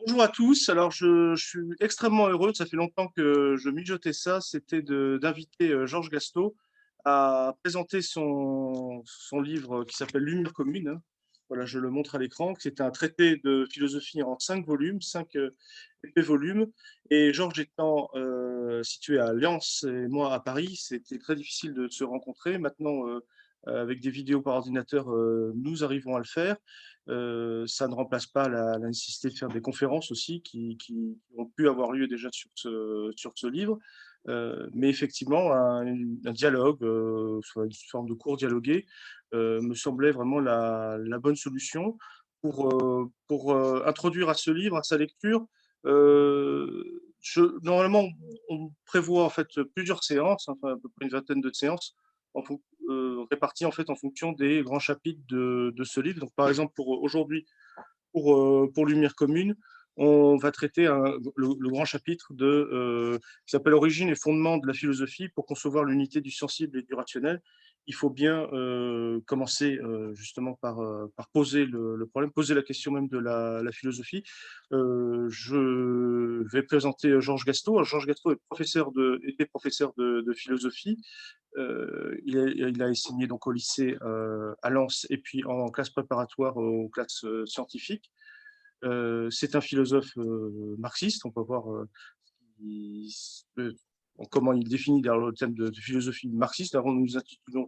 Bonjour à tous. Alors, je suis extrêmement heureux. Ça fait longtemps que je mijotais ça. C'était d'inviter Georges Gasto à présenter son livre qui s'appelle Lumière commune, hein. Voilà, je le montre à l'écran. C'est un traité de philosophie en 5 volumes, 5 épais volumes. Et Georges étant situé à Lens et moi à Paris, c'était très difficile de se rencontrer. Maintenant, avec des vidéos par ordinateur, nous arrivons à le faire. Ça ne remplace pas la nécessité de faire des conférences aussi qui ont pu avoir lieu déjà sur ce livre. Mais effectivement, un dialogue, soit une forme de cours dialogué, me semblait vraiment la bonne solution pour introduire à ce livre, à sa lecture. Normalement, on prévoit en fait plusieurs séances, enfin à peu près une vingtaine de séances, en, réparties en fait en fonction des grands chapitres de ce livre. Donc, par exemple, pour aujourd'hui, pour Lumière commune, on va traiter le grand chapitre qui s'appelle Origine et fondement de la philosophie pour concevoir l'unité du sensible et du rationnel. Il faut bien commencer justement par poser le problème, poser la question même de la philosophie. Je vais présenter Georges Gasto. Alors, Georges Gasto était professeur de philosophie. Il a enseigné donc au lycée à Lens et puis en classe préparatoire aux classes scientifiques. C'est un philosophe marxiste. On peut voir il- euh, comment il définit le thème de philosophie marxiste. Alors, nous intitulons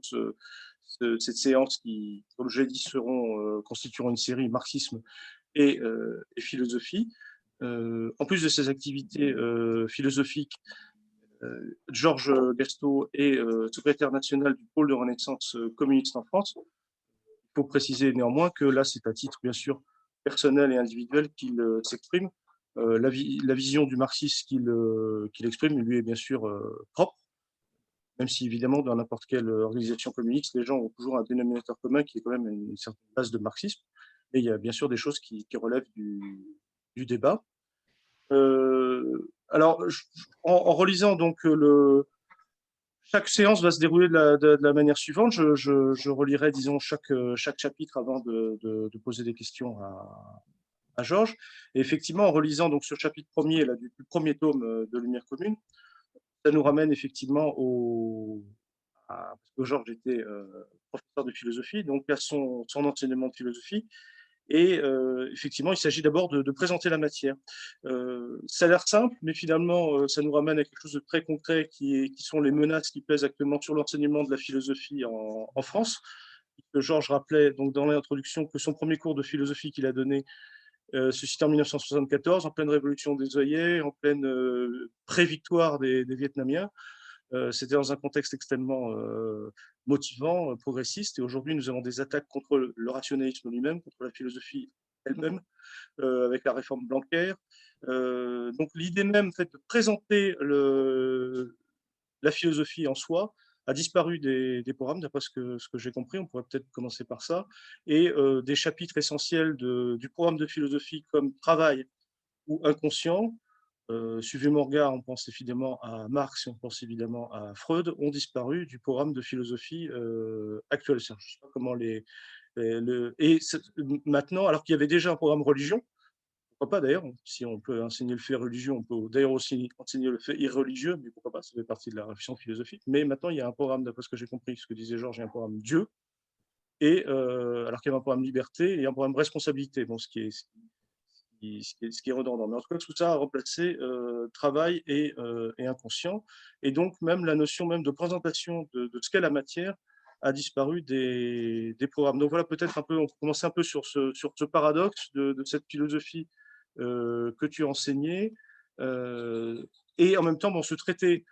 cette séance qui, comme je l'ai dit, constitueront une série marxisme et philosophie. En plus de ses activités philosophiques, Georges Gasto est secrétaire national du pôle de renaissance communiste en France. Il faut préciser néanmoins que là, c'est à titre, bien sûr, personnel et individuel qu'il s'exprime. La vision du marxisme qu'il exprime lui est bien sûr propre, même si évidemment, dans n'importe quelle organisation communiste, les gens ont toujours un dénominateur commun qui est quand même une certaine base de marxisme. Et il y a bien sûr des choses qui relèvent du débat. Alors, en relisant donc chaque séance va se dérouler de la manière suivante. Je relirai, disons, chaque chapitre avant de poser des questions à Georges. Et effectivement, en relisant donc ce chapitre premier, là, du premier tome de Lumière commune, ça nous ramène effectivement parce que Georges était professeur de philosophie, donc à son enseignement de philosophie. Et effectivement, il s'agit d'abord de présenter la matière. Ça a l'air simple, mais finalement, ça nous ramène à quelque chose de très concret qui sont les menaces qui pèsent actuellement sur l'enseignement de la philosophie en France. Georges rappelait donc dans l'introduction que son premier cours de philosophie qu'il a donné se situe en 1974, en pleine révolution des œillets, en pleine pré-victoire des Vietnamiens. C'était dans un contexte extrêmement motivant, progressiste. Et aujourd'hui, nous avons des attaques contre le rationalisme lui-même, contre la philosophie elle-même, avec la réforme Blanquer. Donc l'idée même en fait, de présenter la philosophie en soi a disparu des programmes, d'après ce que j'ai compris. On pourrait peut-être commencer par ça. Et des chapitres essentiels du programme de philosophie comme travail ou inconscient, suivez mon regard, on pense évidemment à Marx et on pense évidemment à Freud, ont disparu du programme de philosophie actuel. Je ne sais pas comment et maintenant, alors qu'il y avait déjà un programme religion, pourquoi pas d'ailleurs, si on peut enseigner le fait religieux, on peut d'ailleurs aussi enseigner le fait irreligieux, mais pourquoi pas, ça fait partie de la réflexion philosophique. Mais maintenant, il y a un programme, d'après ce que j'ai compris, ce que disait Georges, il y a un programme Dieu, et alors qu'il y avait un programme liberté et un programme responsabilité, bon, ce qui est redondant. Mais en tout cas, tout ça a remplacé travail et inconscient. Et donc, même la notion même de présentation de ce qu'est la matière a disparu des programmes. Donc voilà, peut-être un peu, on peut commencer un peu sur ce paradoxe de cette philosophie que tu as enseignée. Et en même temps, bon, ce traité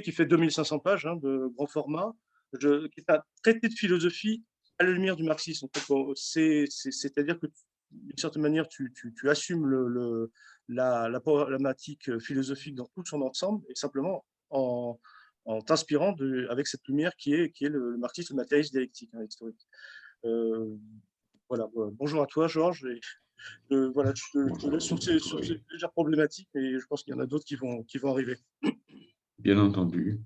qui fait 2500 pages hein, de grand format, qui est un traité de philosophie à la lumière du marxisme. En fait, bon, c'est-à-dire que d'une certaine manière, tu assumes la problématique philosophique dans tout son ensemble, et simplement en t'inspirant avec cette lumière qui est le marxisme matérialiste dialectique hein, historique. Euh, voilà. Bonjour à toi, Georges. Et, voilà, je te laisse sur Oui, ces légères problématiques, et je pense qu'il y en a d'autres qui vont arriver. bien entendu.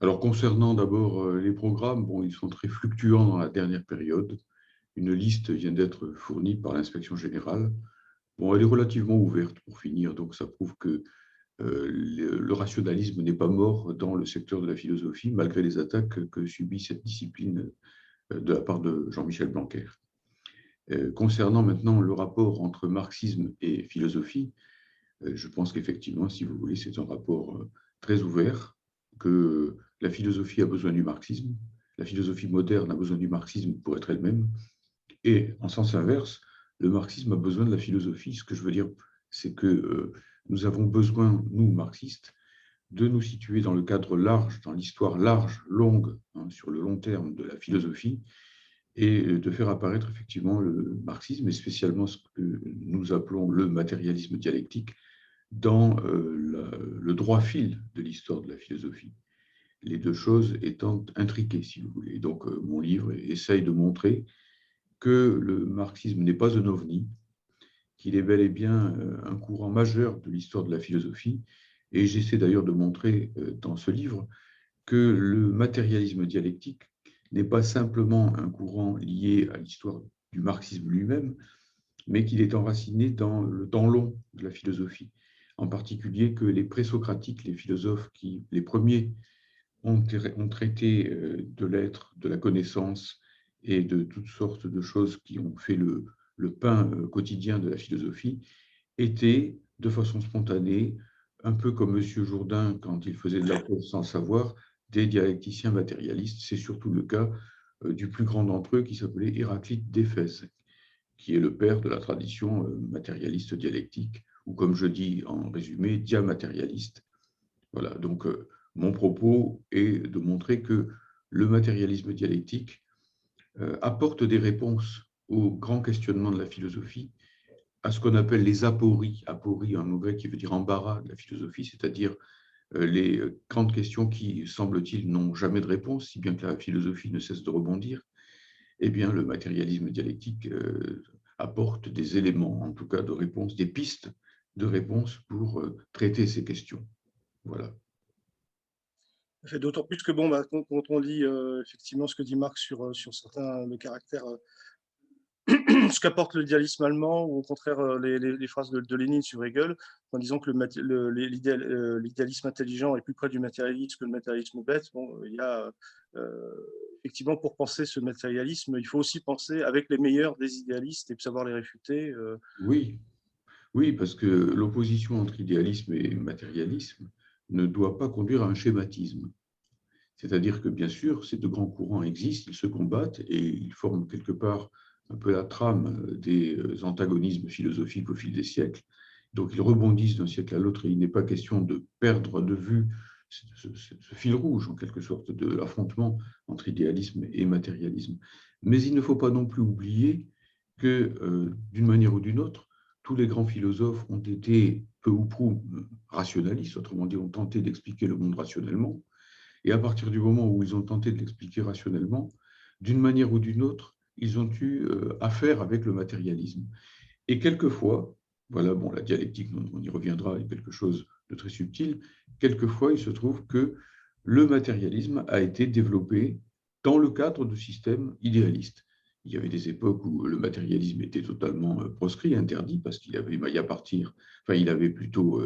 Alors, concernant d'abord les programmes, bon, ils sont très fluctuants dans la dernière période. Une liste vient d'être fournie par l'inspection générale. Bon, elle est relativement ouverte pour finir, donc ça prouve que le rationalisme n'est pas mort dans le secteur de la philosophie, malgré les attaques que subit cette discipline de la part de Jean-Michel Blanquer. Concernant maintenant le rapport entre marxisme et philosophie, je pense qu'effectivement, si vous voulez, c'est un rapport très ouvert, que la philosophie a besoin du marxisme, la philosophie moderne a besoin du marxisme pour être elle-même, et en sens inverse, le marxisme a besoin de la philosophie. Ce que je veux dire, c'est que nous avons besoin, nous, marxistes, de nous situer dans le cadre large, dans l'histoire large, longue, hein, sur le long terme de la philosophie, et de faire apparaître effectivement le marxisme, et spécialement ce que nous appelons le matérialisme dialectique, dans le droit fil de l'histoire de la philosophie. Les deux choses étant intriquées, si vous voulez. Donc, mon livre essaye de montrer que le marxisme n'est pas un ovni, qu'il est bel et bien un courant majeur de l'histoire de la philosophie. Et j'essaie d'ailleurs de montrer dans ce livre que le matérialisme dialectique n'est pas simplement un courant lié à l'histoire du marxisme lui-même, mais qu'il est enraciné dans le temps long de la philosophie. En particulier que les présocratiques, les philosophes qui, les premiers, ont traité de l'être, de la connaissance et de toutes sortes de choses qui ont fait le pain quotidien de la philosophie, étaient de façon spontanée, un peu comme M. Jourdain quand il faisait de la prose sans savoir, des dialecticiens matérialistes. C'est surtout le cas du plus grand d'entre eux qui s'appelait Héraclite d'Éphèse, qui est le père de la tradition matérialiste dialectique, ou comme je dis en résumé, diamatérialiste. Voilà, donc mon propos est de montrer que le matérialisme dialectique apporte des réponses aux grands questionnements de la philosophie, à ce qu'on appelle les apories, apories en grec qui veut dire embarras de la philosophie, c'est-à-dire les grandes questions qui, semble-t-il, n'ont jamais de réponse, si bien que la philosophie ne cesse de rebondir. Eh bien, le matérialisme dialectique apporte des éléments, en tout cas de réponse, des pistes de réponse pour traiter ces questions. Voilà. D'autant plus que bon, bah, quand on lit effectivement ce que dit Marx sur certains de caractères, ce qu'apporte le idéalisme allemand, ou au contraire les phrases de Lénine sur Hegel, en disant que l'idéalisme intelligent est plus près du matérialisme que le matérialisme bête. Bon, il y a effectivement, pour penser ce matérialisme, il faut aussi penser avec les meilleurs des idéalistes et savoir les réfuter. Oui, oui, parce que l'opposition entre idéalisme et matérialisme ne doit pas conduire à un schématisme. C'est-à-dire que, bien sûr, ces deux grands courants existent, ils se combattent et ils forment quelque part un peu la trame des antagonismes philosophiques au fil des siècles. Donc, ils rebondissent d'un siècle à l'autre et il n'est pas question de perdre de vue ce fil rouge, en quelque sorte, de l'affrontement entre idéalisme et matérialisme. Mais il ne faut pas non plus oublier que, d'une manière ou d'une autre, tous les grands philosophes ont été peu ou prou rationalistes, autrement dit, ont tenté d'expliquer le monde rationnellement. Et à partir du moment où ils ont tenté de l'expliquer rationnellement, d'une manière ou d'une autre, ils ont eu affaire avec le matérialisme. Et quelquefois, voilà, bon, la dialectique, on y reviendra, est quelque chose de très subtil, quelquefois, il se trouve que le matérialisme a été développé dans le cadre de systèmes idéalistes. Il y avait des époques où le matérialisme était totalement proscrit, interdit, parce qu'il avait maille à partir, enfin, il avait plutôt,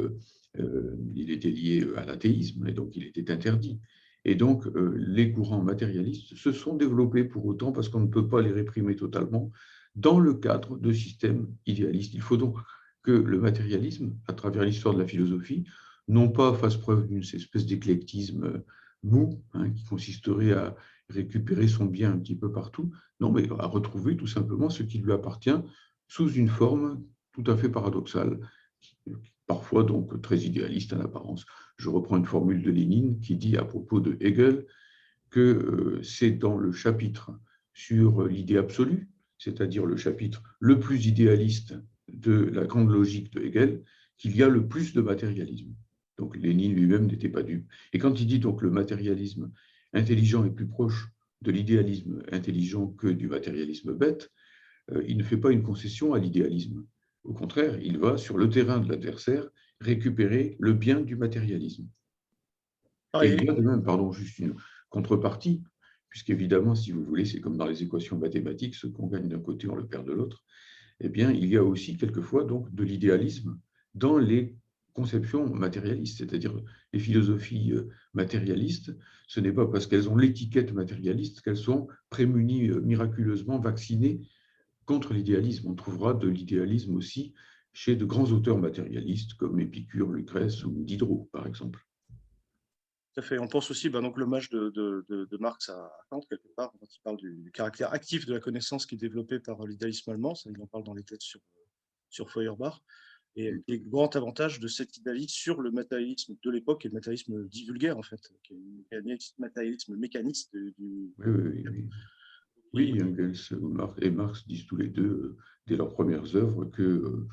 il était lié à l'athéisme, et donc il était interdit. Et donc, les courants matérialistes se sont développés pour autant, parce qu'on ne peut pas les réprimer totalement, dans le cadre de systèmes idéalistes. Il faut donc que le matérialisme, à travers l'histoire de la philosophie, non pas fasse preuve d'une espèce d'éclectisme mou, hein, qui consisterait à récupérer son bien un petit peu partout, non, mais à retrouver tout simplement ce qui lui appartient sous une forme tout à fait paradoxale, parfois donc très idéaliste en apparence. Je reprends une formule de Lénine qui dit à propos de Hegel que c'est dans le chapitre sur l'idée absolue, c'est-à-dire le chapitre le plus idéaliste de la grande logique de Hegel, qu'il y a le plus de matérialisme. Donc Lénine lui-même n'était pas dupe. Et quand il dit donc le matérialisme intelligent est plus proche de l'idéalisme intelligent que du matérialisme bête, il ne fait pas une concession à l'idéalisme. Au contraire, il va sur le terrain de l'adversaire récupérer le bien du matérialisme. Et il y a de même, pardon, juste une contrepartie, puisqu'évidemment, si vous voulez, c'est comme dans les équations mathématiques, ce qu'on gagne d'un côté, on le perd de l'autre. eh bien, il y a aussi quelquefois donc de l'idéalisme dans les conceptions matérialistes, c'est-à-dire les philosophies matérialistes. Ce n'est pas parce qu'elles ont l'étiquette matérialiste qu'elles sont prémunies miraculeusement, vaccinées contre l'idéalisme. On trouvera de l'idéalisme aussi chez de grands auteurs matérialistes comme Épicure, Lucrèce ou Diderot, par exemple. Tout à fait. On pense aussi, donc l'hommage de Marx à Kant, quelque part, quand il parle du caractère actif de la connaissance qui est développé par l'idéalisme allemand, ça, il en parle dans les textes sur Feuerbach, et les grands avantages de cet idéalisme sur le matérialisme de l'époque et le matérialisme dit vulgaire, en fait, qui est un matérialisme mécaniste du. Oui, oui, oui. Oui, Engels et Marx disent tous les deux, dès leurs premières œuvres, que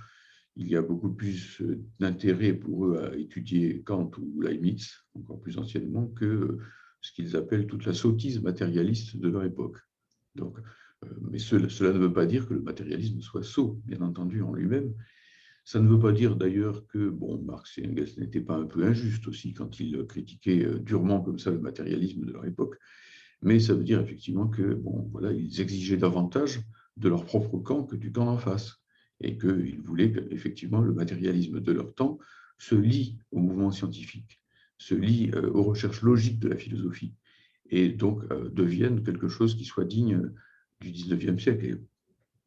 il y a beaucoup plus d'intérêt pour eux à étudier Kant ou Leibniz, encore plus anciennement, que ce qu'ils appellent toute la sottise matérialiste de leur époque. Donc, mais cela ne veut pas dire que le matérialisme soit sot, bien entendu, en lui-même. Ça ne veut pas dire d'ailleurs que bon, Marx et Engels n'étaient pas un peu injustes aussi quand ils critiquaient durement comme ça le matérialisme de leur époque, mais ça veut dire effectivement que bon, voilà, ils exigeaient davantage de leur propre camp que du camp en face, et qu'ils voulaient qu'effectivement le matérialisme de leur temps se lie au mouvement scientifique, se lie aux recherches logiques de la philosophie, et donc devienne quelque chose qui soit digne du 19e siècle, et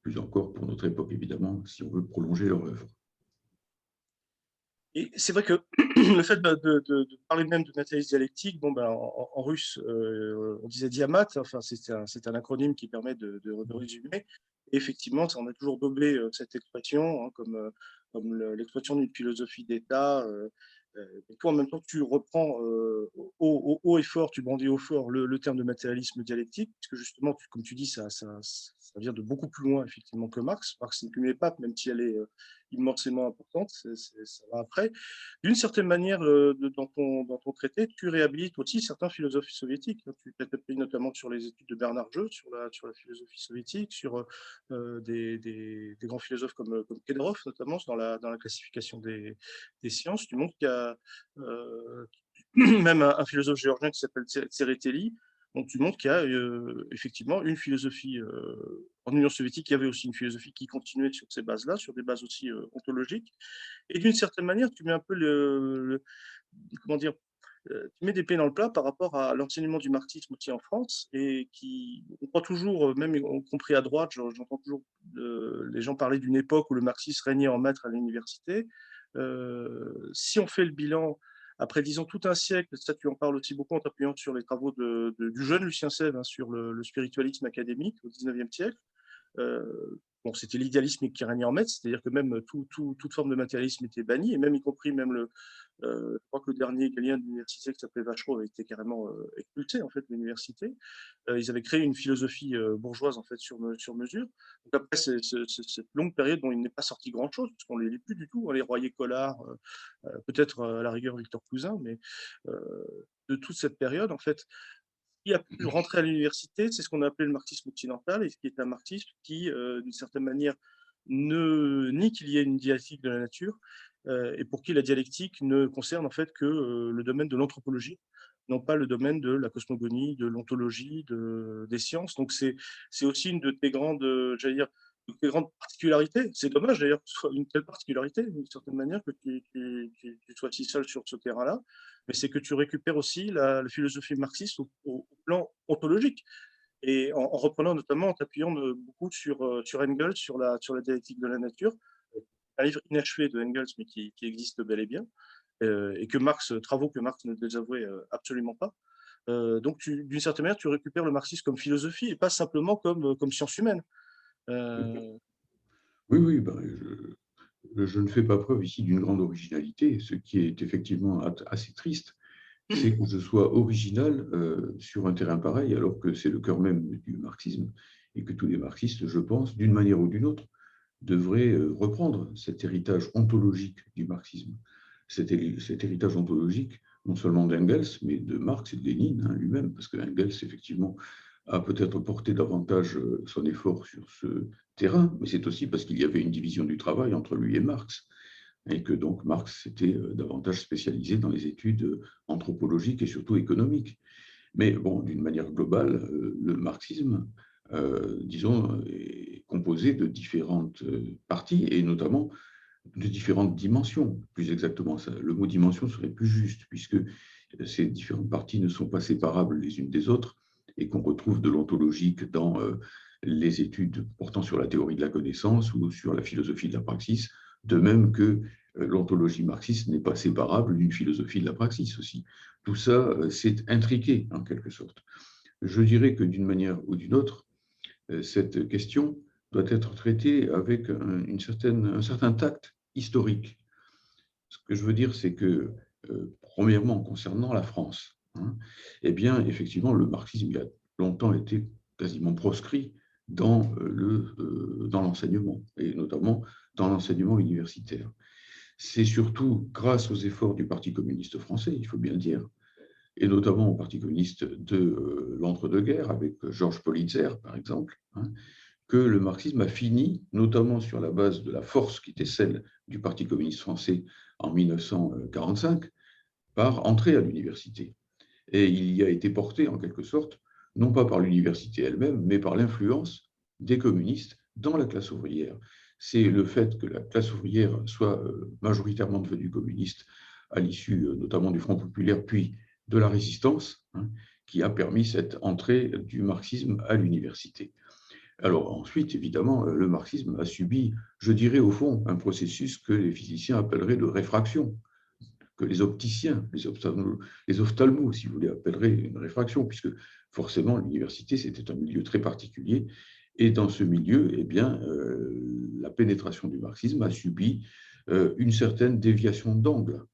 plus encore pour notre époque, évidemment, si on veut prolonger leur œuvre. Et c'est vrai que le fait de parler même de matérialisme dialectique, en russe, on disait diamat, enfin, c'est un acronyme qui permet de résumer. Et effectivement, on a toujours nommé cette expression comme l'expression d'une philosophie d'État. Et toi, en même temps, tu reprends haut et fort, tu brandis haut fort le terme de matérialisme dialectique, puisque justement, comme tu dis, ça vient de beaucoup plus loin, effectivement, que Marx. Marx n'est plus une épape, même si elle est immensément importante, ça va après. D'une certaine manière, dans ton traité, tu réhabilites aussi certains philosophes soviétiques. Tu t'appuies notamment sur les études de Bernard Jeux, sur la philosophie soviétique, sur des grands philosophes comme Kedrov, notamment dans la classification des sciences. Tu montres qu'il y a même un philosophe géorgien qui s'appelle Tsereteli. Donc, tu montres qu'il y a effectivement une philosophie en Union soviétique. Il y avait aussi une philosophie qui continuait sur ces bases-là, sur des bases aussi ontologiques. Et d'une certaine manière, tu mets un peu comment dire, tu mets des pieds dans le plat par rapport à l'enseignement du marxisme aussi en France, et on croit toujours, même y compris à droite, j'entends toujours les gens parler d'une époque où le marxisme régnait en maître à l'université. Si on fait le bilan après, disons, tout un siècle, ça tu en parles aussi beaucoup en t'appuyant sur les travaux du jeune Lucien Sève, hein, sur le spiritualisme académique au XIXe siècle. Bon, c'était l'idéalisme qui régnait en maître, c'est-à-dire que même toute forme de matérialisme était bannie, et même y compris même je crois que le dernier galien de l'université qui s'appelait Vachereau a été carrément expulsé en fait de l'université. Ils avaient créé une philosophie bourgeoise en fait sur mesure. Donc après cette longue période dont il n'est pas sorti grand-chose, parce qu'on ne les lit plus du tout, hein, les Royer-Collard, peut-être à la rigueur Victor Cousin, mais de toute cette période en fait, qui a pu rentrer à l'université, c'est ce qu'on a appelé le marxisme occidental, et ce qui est un marxisme qui, d'une certaine manière, ne nie qu'il y ait une dialectique de la nature, et pour qui la dialectique ne concerne en fait que le domaine de l'anthropologie, non pas le domaine de la cosmogonie, de l'ontologie, des sciences. Donc c'est aussi une de tes grandes, j'allais dire, de tes grandes particularités. C'est dommage d'ailleurs que ce soit une telle particularité, d'une certaine manière, que tu sois si seul sur ce terrain-là, mais c'est que tu récupères aussi la philosophie marxiste au plan ontologique. Et en reprenant notamment, en t'appuyant beaucoup sur Engels, sur la dialectique de la nature, un livre inachevé de Engels, mais qui existe bel et bien, et travaux que Marx ne désavouait absolument pas. Donc, d'une certaine manière, tu récupères le marxisme comme philosophie et pas simplement comme science humaine. Euh, Oui, oui, ben, je ne fais pas preuve ici d'une grande originalité, ce qui est effectivement assez triste, c'est que je sois original sur un terrain pareil, alors que c'est le cœur même du marxisme, et que tous les marxistes, je pense, d'une manière ou d'une autre, devraient reprendre cet héritage ontologique du marxisme. Cet héritage ontologique, non seulement d'Engels, mais de Marx et de Lénine hein, lui-même, parce que Engels, effectivement, a peut-être porté davantage son effort sur ce terrain, mais c'est aussi parce qu'il y avait une division du travail entre lui et Marx, et que donc Marx s'était davantage spécialisé dans les études anthropologiques et surtout économiques. Mais bon, d'une manière globale, le marxisme disons, est composé de différentes parties et notamment de différentes dimensions. Plus exactement, le mot dimension serait plus juste, puisque ces différentes parties ne sont pas séparables les unes des autres et qu'on retrouve de l'ontologique dans les études portant sur la théorie de la connaissance ou sur la philosophie de la praxis, de même que l'ontologie marxiste n'est pas séparable d'une philosophie de la praxis aussi. Tout ça, c'est intriqué en quelque sorte. Je dirais que d'une manière ou d'une autre, cette question doit être traitée avec un certain tact historique. Ce que je veux dire, c'est que, premièrement, concernant la France, hein, eh bien, effectivement, le marxisme il a longtemps été quasiment proscrit dans l'enseignement, et notamment dans l'enseignement universitaire. C'est surtout grâce aux efforts du Parti communiste français, il faut bien le dire, et notamment au Parti communiste de l'entre-deux-guerres, avec Georges Politzer, par exemple, hein, que le marxisme a fini, notamment sur la base de la force qui était celle du Parti communiste français en 1945, par entrer à l'université. Et il y a été porté, en quelque sorte, non pas par l'université elle-même, mais par l'influence des communistes dans la classe ouvrière. C'est le fait que la classe ouvrière soit majoritairement devenue communiste à l'issue notamment du Front populaire, puis de la résistance, hein, qui a permis cette entrée du marxisme à l'université. Alors ensuite, évidemment, le marxisme a subi, je dirais au fond, un processus que les physiciens appelleraient de réfraction, que les opticiens, les ophtalmos, si vous voulez, appelleraient une réfraction, puisque forcément l'université, c'était un milieu très particulier. Et dans ce milieu, eh bien, la pénétration du marxisme a subi une certaine déviation d'angle.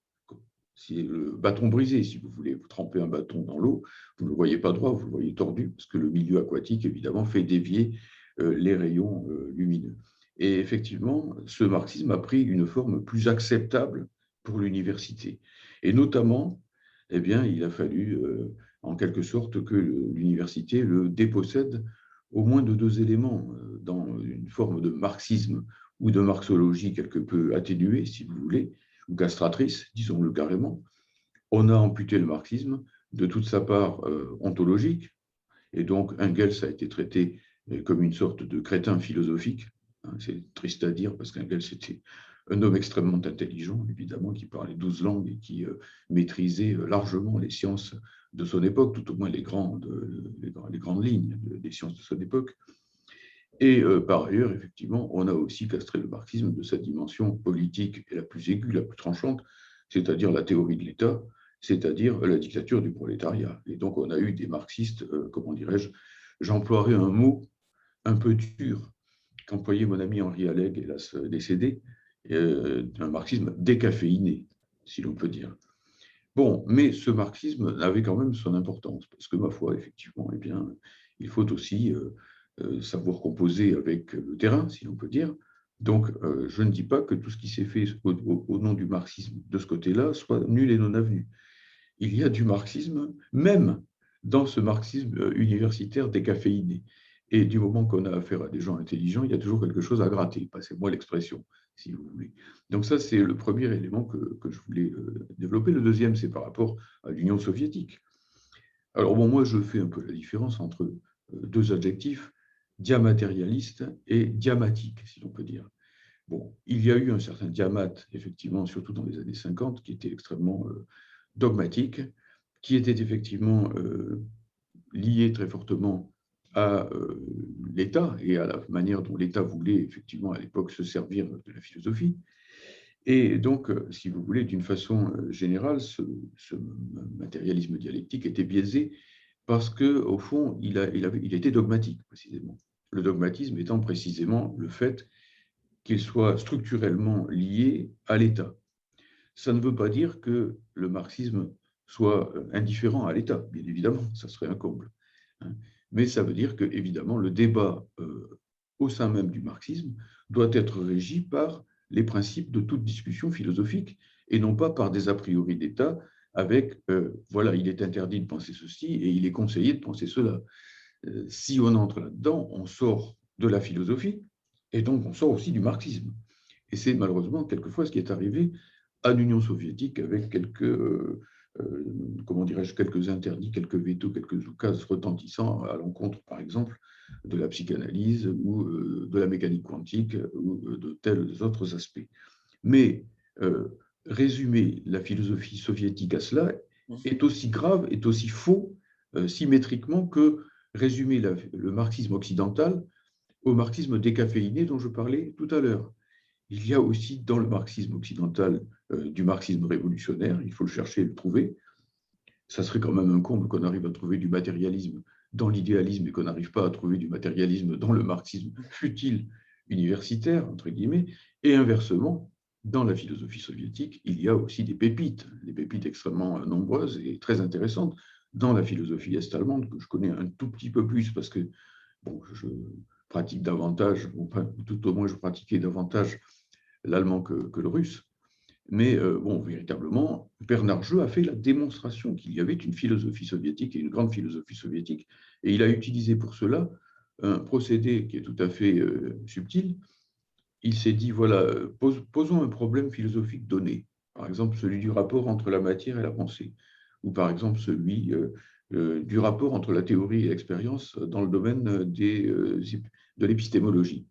C'est le bâton brisé, si vous voulez. Vous trempez un bâton dans l'eau, vous ne le voyez pas droit, vous le voyez tordu, parce que le milieu aquatique, évidemment, fait dévier les rayons lumineux. Et effectivement, ce marxisme a pris une forme plus acceptable pour l'université. Et notamment, eh bien, il a fallu, en quelque sorte, que l'université le dépossède au moins de deux éléments dans une forme de marxisme ou de marxologie quelque peu atténuée, si vous voulez, ou castratrice, disons-le carrément. On a amputé le marxisme de toute sa part ontologique, et donc Engels a été traité comme une sorte de crétin philosophique. C'est triste à dire parce qu'Engels était un homme extrêmement intelligent, évidemment, qui parlait 12 langues et qui maîtrisait largement les sciences de son époque, tout au moins les grandes lignes des sciences de son époque. Et par ailleurs, effectivement, on a aussi castré le marxisme de sa dimension politique et la plus aiguë, la plus tranchante, c'est-à-dire la théorie de l'État, c'est-à-dire la dictature du prolétariat. Et donc, on a eu des marxistes, comment dirais-je, j'emploierai un mot un peu dur qu'employait mon ami Henri Alleg, hélas décédé, un marxisme décaféiné, si l'on peut dire. Bon, mais ce marxisme avait quand même son importance, parce que ma foi, effectivement, eh bien, il faut aussi savoir composer avec le terrain, si l'on peut dire. Donc, je ne dis pas que tout ce qui s'est fait au nom du marxisme de ce côté-là soit nul et non avenu. Il y a du marxisme, même dans ce marxisme universitaire décaféiné. Et du moment qu'on a affaire à des gens intelligents, il y a toujours quelque chose à gratter. Passez-moi l'expression, si vous voulez. Donc ça, c'est le premier élément que je voulais développer. Le deuxième, c'est par rapport à l'Union soviétique. Alors bon, moi, je fais un peu la différence entre deux adjectifs, diamatérialiste et diamatique, si l'on peut dire. Bon, il y a eu un certain diamat, effectivement, surtout dans les années 50, qui était extrêmement dogmatique, qui était effectivement lié très fortement à l'État et à la manière dont l'État voulait effectivement à l'époque se servir de la philosophie. Et donc, si vous voulez, d'une façon générale, ce matérialisme dialectique était biaisé parce qu'au fond, il était dogmatique, précisément. Le dogmatisme étant précisément le fait qu'il soit structurellement lié à l'État. Ça ne veut pas dire que le marxisme soit indifférent à l'État, bien évidemment, ça serait un comble. Mais ça veut dire que, évidemment, le débat au sein même du marxisme doit être régi par les principes de toute discussion philosophique et non pas par des a priori d'État avec, voilà, il est interdit de penser ceci et il est conseillé de penser cela. Si on entre là-dedans, on sort de la philosophie et donc on sort aussi du marxisme. Et c'est malheureusement quelquefois ce qui est arrivé à l'Union soviétique avec quelques comment dirais-je, quelques interdits, quelques vétos, quelques oukases retentissants à l'encontre, par exemple, de la psychanalyse ou de la mécanique quantique ou de tels autres aspects. Mais résumer la philosophie soviétique à cela est aussi grave, est aussi faux symétriquement que résumer le marxisme occidental au marxisme décaféiné dont je parlais tout à l'heure. Il y a aussi dans le marxisme occidental du marxisme révolutionnaire, il faut le chercher et le trouver. Ça serait quand même un comble qu'on arrive à trouver du matérialisme dans l'idéalisme et qu'on n'arrive pas à trouver du matérialisme dans le marxisme futile universitaire, entre guillemets, et inversement, dans la philosophie soviétique, il y a aussi des pépites extrêmement nombreuses et très intéressantes dans la philosophie est-allemande, que je connais un tout petit peu plus parce que bon, je pratique davantage, ou tout au moins je pratiquais davantage l'allemand que le russe. Mais bon, véritablement, Bernard Jeux a fait la démonstration qu'il y avait une philosophie soviétique et une grande philosophie soviétique, et il a utilisé pour cela un procédé qui est tout à fait subtil. Il s'est dit, voilà, posons un problème philosophique donné, par exemple celui du rapport entre la matière et la pensée, ou par exemple celui du rapport entre la théorie et l'expérience dans le domaine de l'épistémologie.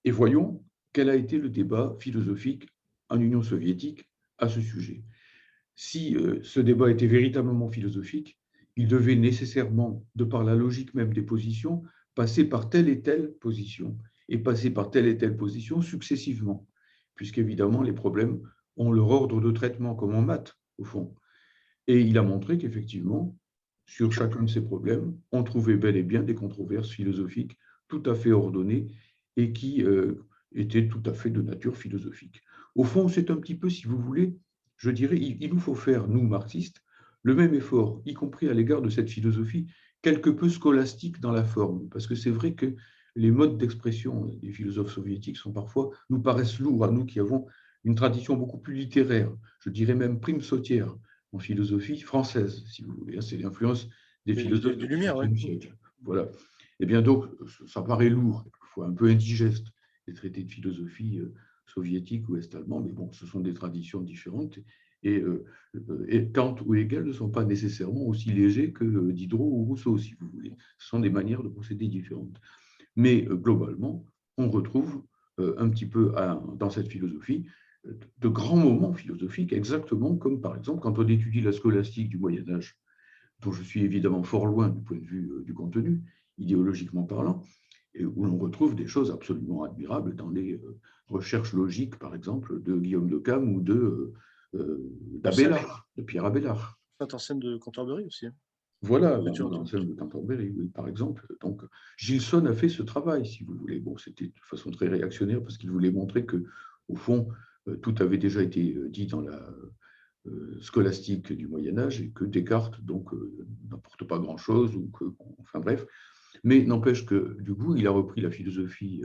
Et voyons quel a été le débat philosophique en Union soviétique à ce sujet. Si ce débat était véritablement philosophique, il devait nécessairement, de par la logique même des positions, passer par telle et telle position, et passer par telle et telle position successivement, puisqu'évidemment, les problèmes ont leur ordre de traitement, comme en maths, au fond. Et il a montré qu'effectivement, sur chacun de ces problèmes, on trouvait bel et bien des controverses philosophiques tout à fait ordonnées et qui étaient tout à fait de nature philosophique. Au fond, c'est un petit peu, si vous voulez, je dirais, il nous faut faire, nous, marxistes, le même effort, y compris à l'égard de cette philosophie, quelque peu scolastique dans la forme, parce que c'est vrai que les modes d'expression des philosophes soviétiques sont parfois, nous paraissent lourds à nous qui avons une tradition beaucoup plus littéraire, je dirais même prime sautière, en philosophie française, si vous voulez. C'est l'influence des philosophes du Lumière, oui. XVIIIe siècle. Voilà. Eh bien, donc, ça paraît lourd, quelquefois un peu indigeste, les traités de philosophie soviétique ou est-allemand, mais bon, ce sont des traditions différentes. Et Kant ou Hegel ne sont pas nécessairement aussi légers que Diderot ou Rousseau, si vous voulez. Ce sont des manières de procéder différentes. Mais globalement, on retrouve un petit peu dans cette philosophie de grands moments philosophiques, exactement comme par exemple quand on étudie la scolastique du Moyen Âge, dont je suis évidemment fort loin du point de vue du contenu, idéologiquement parlant, et où l'on retrouve des choses absolument admirables dans les recherches logiques, par exemple, de Guillaume de Cam ou d'Abélard, de Pierre Abélard. Saint-Anselme de Cantorbéry aussi. Voilà, Anselme de Cantorbéry, oui, par exemple. Donc, Gilson a fait ce travail, si vous voulez. Bon, c'était de façon très réactionnaire parce qu'il voulait montrer que, au fond, tout avait déjà été dit dans la scolastique du Moyen Âge et que Descartes donc n'apporte pas grand-chose ou que, enfin bref. Mais n'empêche que du coup, il a repris la philosophie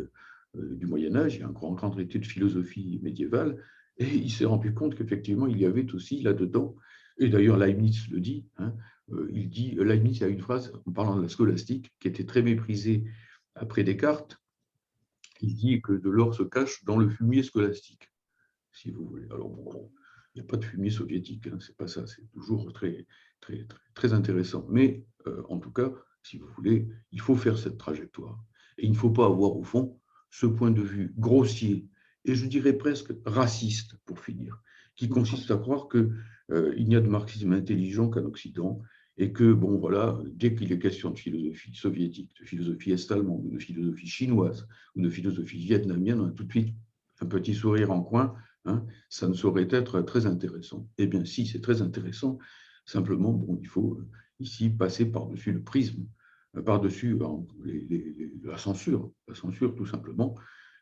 du Moyen Âge. Il y a un grand traité de philosophie médiévale et il s'est rendu compte qu'effectivement, il y avait aussi là-dedans. Et d'ailleurs, Leibniz le dit. Hein, il dit, Leibniz a une phrase en parlant de la scolastique qui était très méprisée après Descartes. Il dit que de l'or se cache dans le fumier scolastique, si vous voulez. Alors, bon, il n'y a pas de fumier soviétique, hein, c'est pas ça, c'est toujours très, très, très, très intéressant. Mais en tout cas, si vous voulez, il faut faire cette trajectoire. Et il ne faut pas avoir, au fond, ce point de vue grossier, et je dirais presque raciste, pour finir, qui consiste à croire qu'il n'y a de marxisme intelligent qu'en Occident, et que, bon, voilà, dès qu'il est question de philosophie soviétique, de philosophie est-allemande, de philosophie chinoise, ou de philosophie vietnamienne, on a tout de suite un petit sourire en coin, hein, ça ne saurait être très intéressant. Eh bien, si, c'est très intéressant. Simplement, bon, il faut ici passer par-dessus le prisme, par-dessus la censure tout simplement,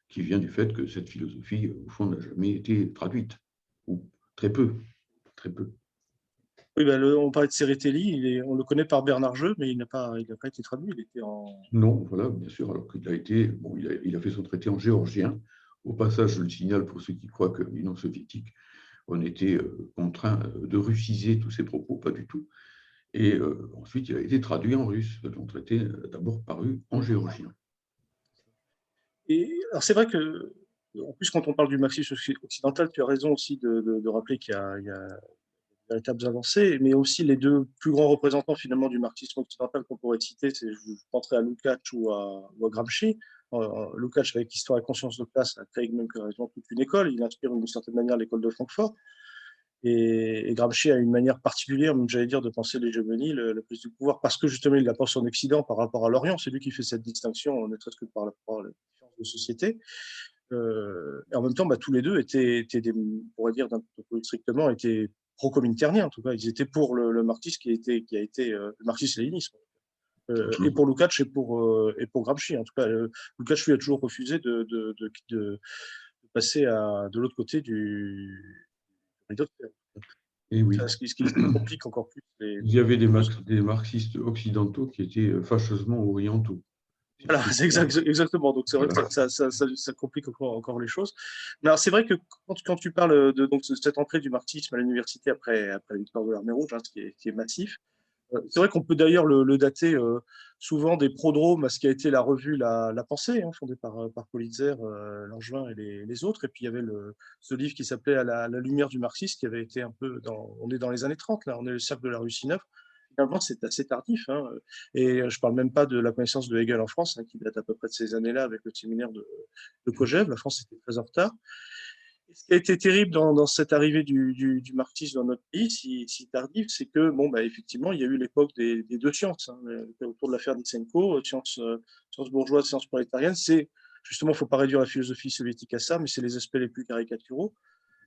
qui vient du fait que cette philosophie, au fond, n'a jamais été traduite, ou très peu, très peu. Oui, ben on parlait de Tsereteli, on le connaît par Bernard Jeux, mais il n'a pas été traduit. Il était en... Non, voilà, bien sûr, alors qu'il a été, bon, il a fait son traité en géorgien. Au passage, je le signale pour ceux qui croient que l'Union soviétique, on était contraint de russiser tous ses propos, pas du tout. Et ensuite, il a été traduit en russe. Son traité d'abord paru en géorgien. Et alors c'est vrai que, en plus, quand on parle du marxisme occidental, tu as raison aussi de rappeler qu'il y a véritables avancées, mais aussi les deux plus grands représentants finalement du marxisme occidental qu'on pourrait citer, je penserai à Lukács ou à Gramsci. Lukács, avec Histoire et conscience de classe, a créé même quasiment toute une école. Il inspire d'une certaine manière l'école de Francfort. Et Gramsci a une manière particulière, même j'allais dire, de penser l'hégémonie, la prise du pouvoir, parce que justement il la pense en Occident par rapport à l'Orient. C'est lui qui fait cette distinction, ne serait-ce que par rapport à la différence de société. Et en même temps, tous les deux étaient on pourrait dire d'un peu plus strictement, étaient pro-cominternien en tout cas. Ils étaient pour le marxisme qui a été le marxisme-léninisme. Et pour Lukács et pour Gramsci. En tout cas, Lukács lui a toujours refusé de passer de l'autre côté du rideau de fer. Et oui. Ce qui complique encore plus. Il y avait des marxistes occidentaux qui étaient fâcheusement orientaux. Voilà, exactement. Donc, c'est vrai que ça complique encore les choses. Mais alors, c'est vrai que quand tu parles de cette entrée du marxisme à l'université après la victoire de l'Armée rouge, qui est massif, c'est vrai qu'on peut d'ailleurs le dater souvent des prodromes à ce qui a été la revue La Pensée, fondée par Politzer, Langevin et les autres. Et puis, il y avait ce livre qui s'appelait À la lumière du marxisme, qui avait été un peu on est dans les années 30, là, on est le cercle de la rue Cineuf. Finalement, c'est assez tardif. Et je ne parle même pas de la connaissance de Hegel en France, qui date à peu près de ces années-là avec le séminaire de Kojève. La France était très en retard. Et ce qui a été terrible dans cette arrivée du marxisme dans notre pays, si tardif, c'est que, effectivement, il y a eu l'époque des deux sciences, autour de l'affaire Lysenko, sciences bourgeoises, sciences prolétariennes. C'est justement, il ne faut pas réduire la philosophie soviétique à ça, mais c'est les aspects les plus caricaturaux.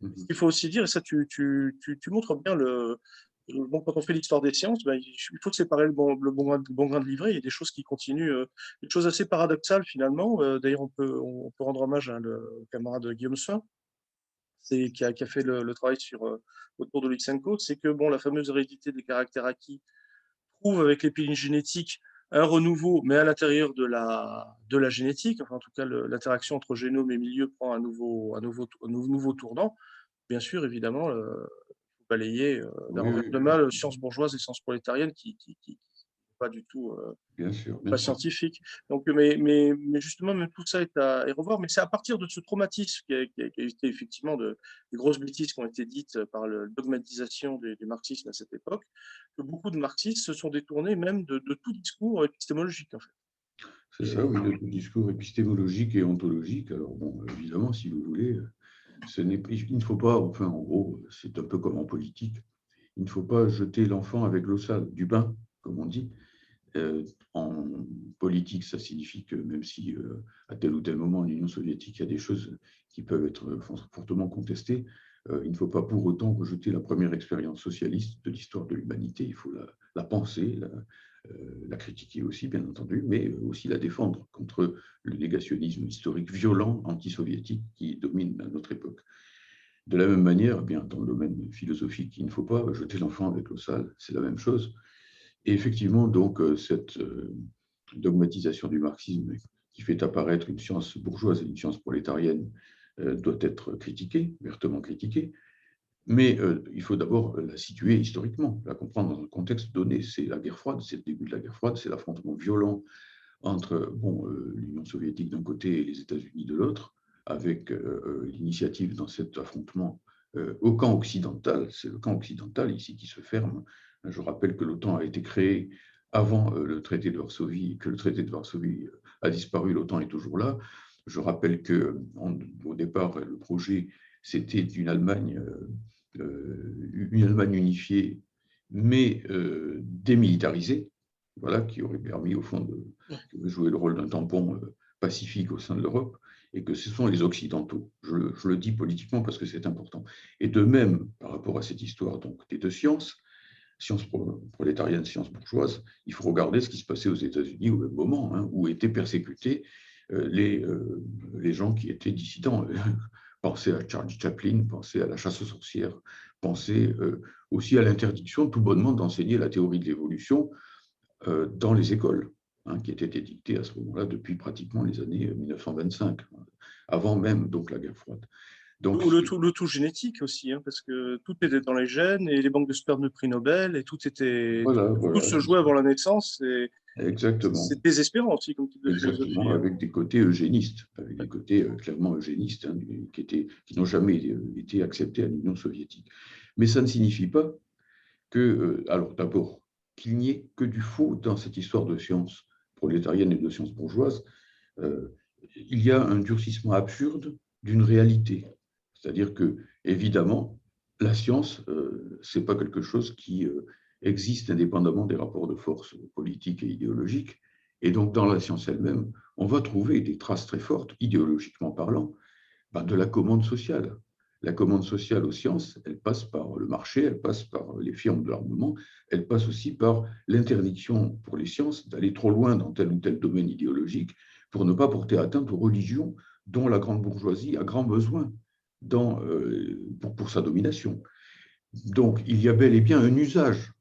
Ce qu'il faut aussi dire, et ça, tu montres bien quand on fait l'histoire des sciences, il faut séparer le bon grain de livret. Il y a des choses qui continuent, des choses assez paradoxales finalement. D'ailleurs, on peut rendre hommage à le camarade Guillaume Suin, qui a fait le travail autour de Lysenko. C'est que la fameuse hérédité des caractères acquis prouve avec l'épigénétique un renouveau, mais à l'intérieur de la génétique. Enfin, en tout cas, l'interaction entre génome et milieu prend un nouveau tournant. Bien sûr, évidemment, balayer d'un revers de main sciences bourgeoises et sciences prolétariennes qui pas du tout bien sûr, pas scientifique. Donc, mais justement, même tout ça est à revoir. Mais c'est à partir de ce traumatisme qui a été effectivement des grosses bêtises qui ont été dites par la dogmatisation du marxisme à cette époque, que beaucoup de marxistes se sont détournés même de tout discours épistémologique, en fait. C'est ça, oui, de tout discours épistémologique et ontologique. Alors, évidemment, si vous voulez, il ne faut pas, enfin, en gros, c'est un peu comme en politique, il ne faut pas jeter l'enfant avec l'eau sale, du bain, comme on dit. En politique, ça signifie que même si à tel ou tel moment en Union soviétique, il y a des choses qui peuvent être fortement contestées, il ne faut pas pour autant rejeter la première expérience socialiste de l'histoire de l'humanité. Il faut la penser, la critiquer aussi, bien entendu, mais aussi la défendre contre le négationnisme historique violent anti-soviétique qui domine à notre époque. De la même manière, dans le domaine philosophique, il ne faut pas jeter l'enfant avec l'eau sale, c'est la même chose. Et effectivement, donc, cette dogmatisation du marxisme qui fait apparaître une science bourgeoise et une science prolétarienne doit être critiquée, vertement critiquée. Mais il faut d'abord la situer historiquement, la comprendre dans un contexte donné. C'est la guerre froide, c'est le début de la guerre froide, c'est l'affrontement violent entre l'Union soviétique d'un côté et les États-Unis de l'autre, avec l'initiative dans cet affrontement au camp occidental. C'est le camp occidental ici qui se ferme. Je rappelle que l'OTAN a été créée avant le traité de Varsovie, que le traité de Varsovie a disparu, l'OTAN est toujours là. Je rappelle qu'au départ, le projet, c'était une Allemagne unifiée, mais démilitarisée, voilà, qui aurait permis au fond de jouer le rôle d'un tampon pacifique au sein de l'Europe, et que ce sont les Occidentaux. Je le dis politiquement parce que c'est important. Et de même, par rapport à cette histoire donc, des deux sciences prolétariennes, sciences bourgeoises, il faut regarder ce qui se passait aux États-Unis au même moment, où étaient persécutés les gens qui étaient dissidents. Pensez à Charlie Chaplin, pensez à la chasse aux sorcières, pensez aussi à l'interdiction tout bonnement d'enseigner la théorie de l'évolution dans les écoles, qui était édictée à ce moment-là depuis pratiquement les années 1925, avant même donc la guerre froide. Donc, le tout génétique aussi, parce que tout était dans les gènes et les banques de sperme de prix Nobel et tout se jouait avant la naissance. Exactement. C'est désespérant aussi comme type de philosophie. Avec des côtés eugénistes, avec des côtés clairement eugénistes, qui n'ont jamais été acceptés à l'Union soviétique. Mais ça ne signifie pas alors d'abord, qu'il n'y ait que du faux dans cette histoire de sciences prolétariennes et de sciences bourgeoises. Il y a un durcissement absurde d'une réalité. C'est-à-dire que, évidemment, la science, ce n'est pas quelque chose qui existe indépendamment des rapports de force politiques et idéologiques. Et donc, dans la science elle-même, on va trouver des traces très fortes, idéologiquement parlant, de la commande sociale. La commande sociale aux sciences, elle passe par le marché, elle passe par les firmes de l'armement, elle passe aussi par l'interdiction pour les sciences d'aller trop loin dans tel ou tel domaine idéologique pour ne pas porter atteinte aux religions dont la grande bourgeoisie a grand besoin pour sa domination. Donc, il y a bel et bien un usage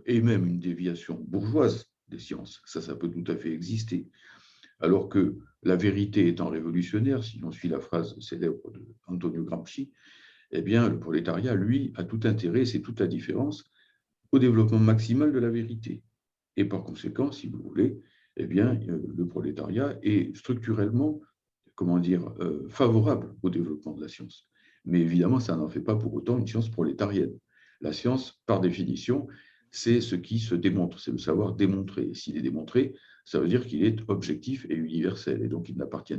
et même une déviation bourgeoise des sciences. Ça peut tout à fait exister. Alors que la vérité étant révolutionnaire, si on suit la phrase célèbre d'Antonio Gramsci, eh bien, le prolétariat, lui, a tout intérêt, c'est toute la différence, au développement maximal de la vérité. Et par conséquent, si vous voulez, eh bien, le prolétariat est structurellement, favorable au développement de la science. Mais évidemment, ça n'en fait pas pour autant une science prolétarienne. La science, par définition, c'est ce qui se démontre, c'est le savoir démontrer. Et s'il est démontré, ça veut dire qu'il est objectif et universel, et donc il n'appartient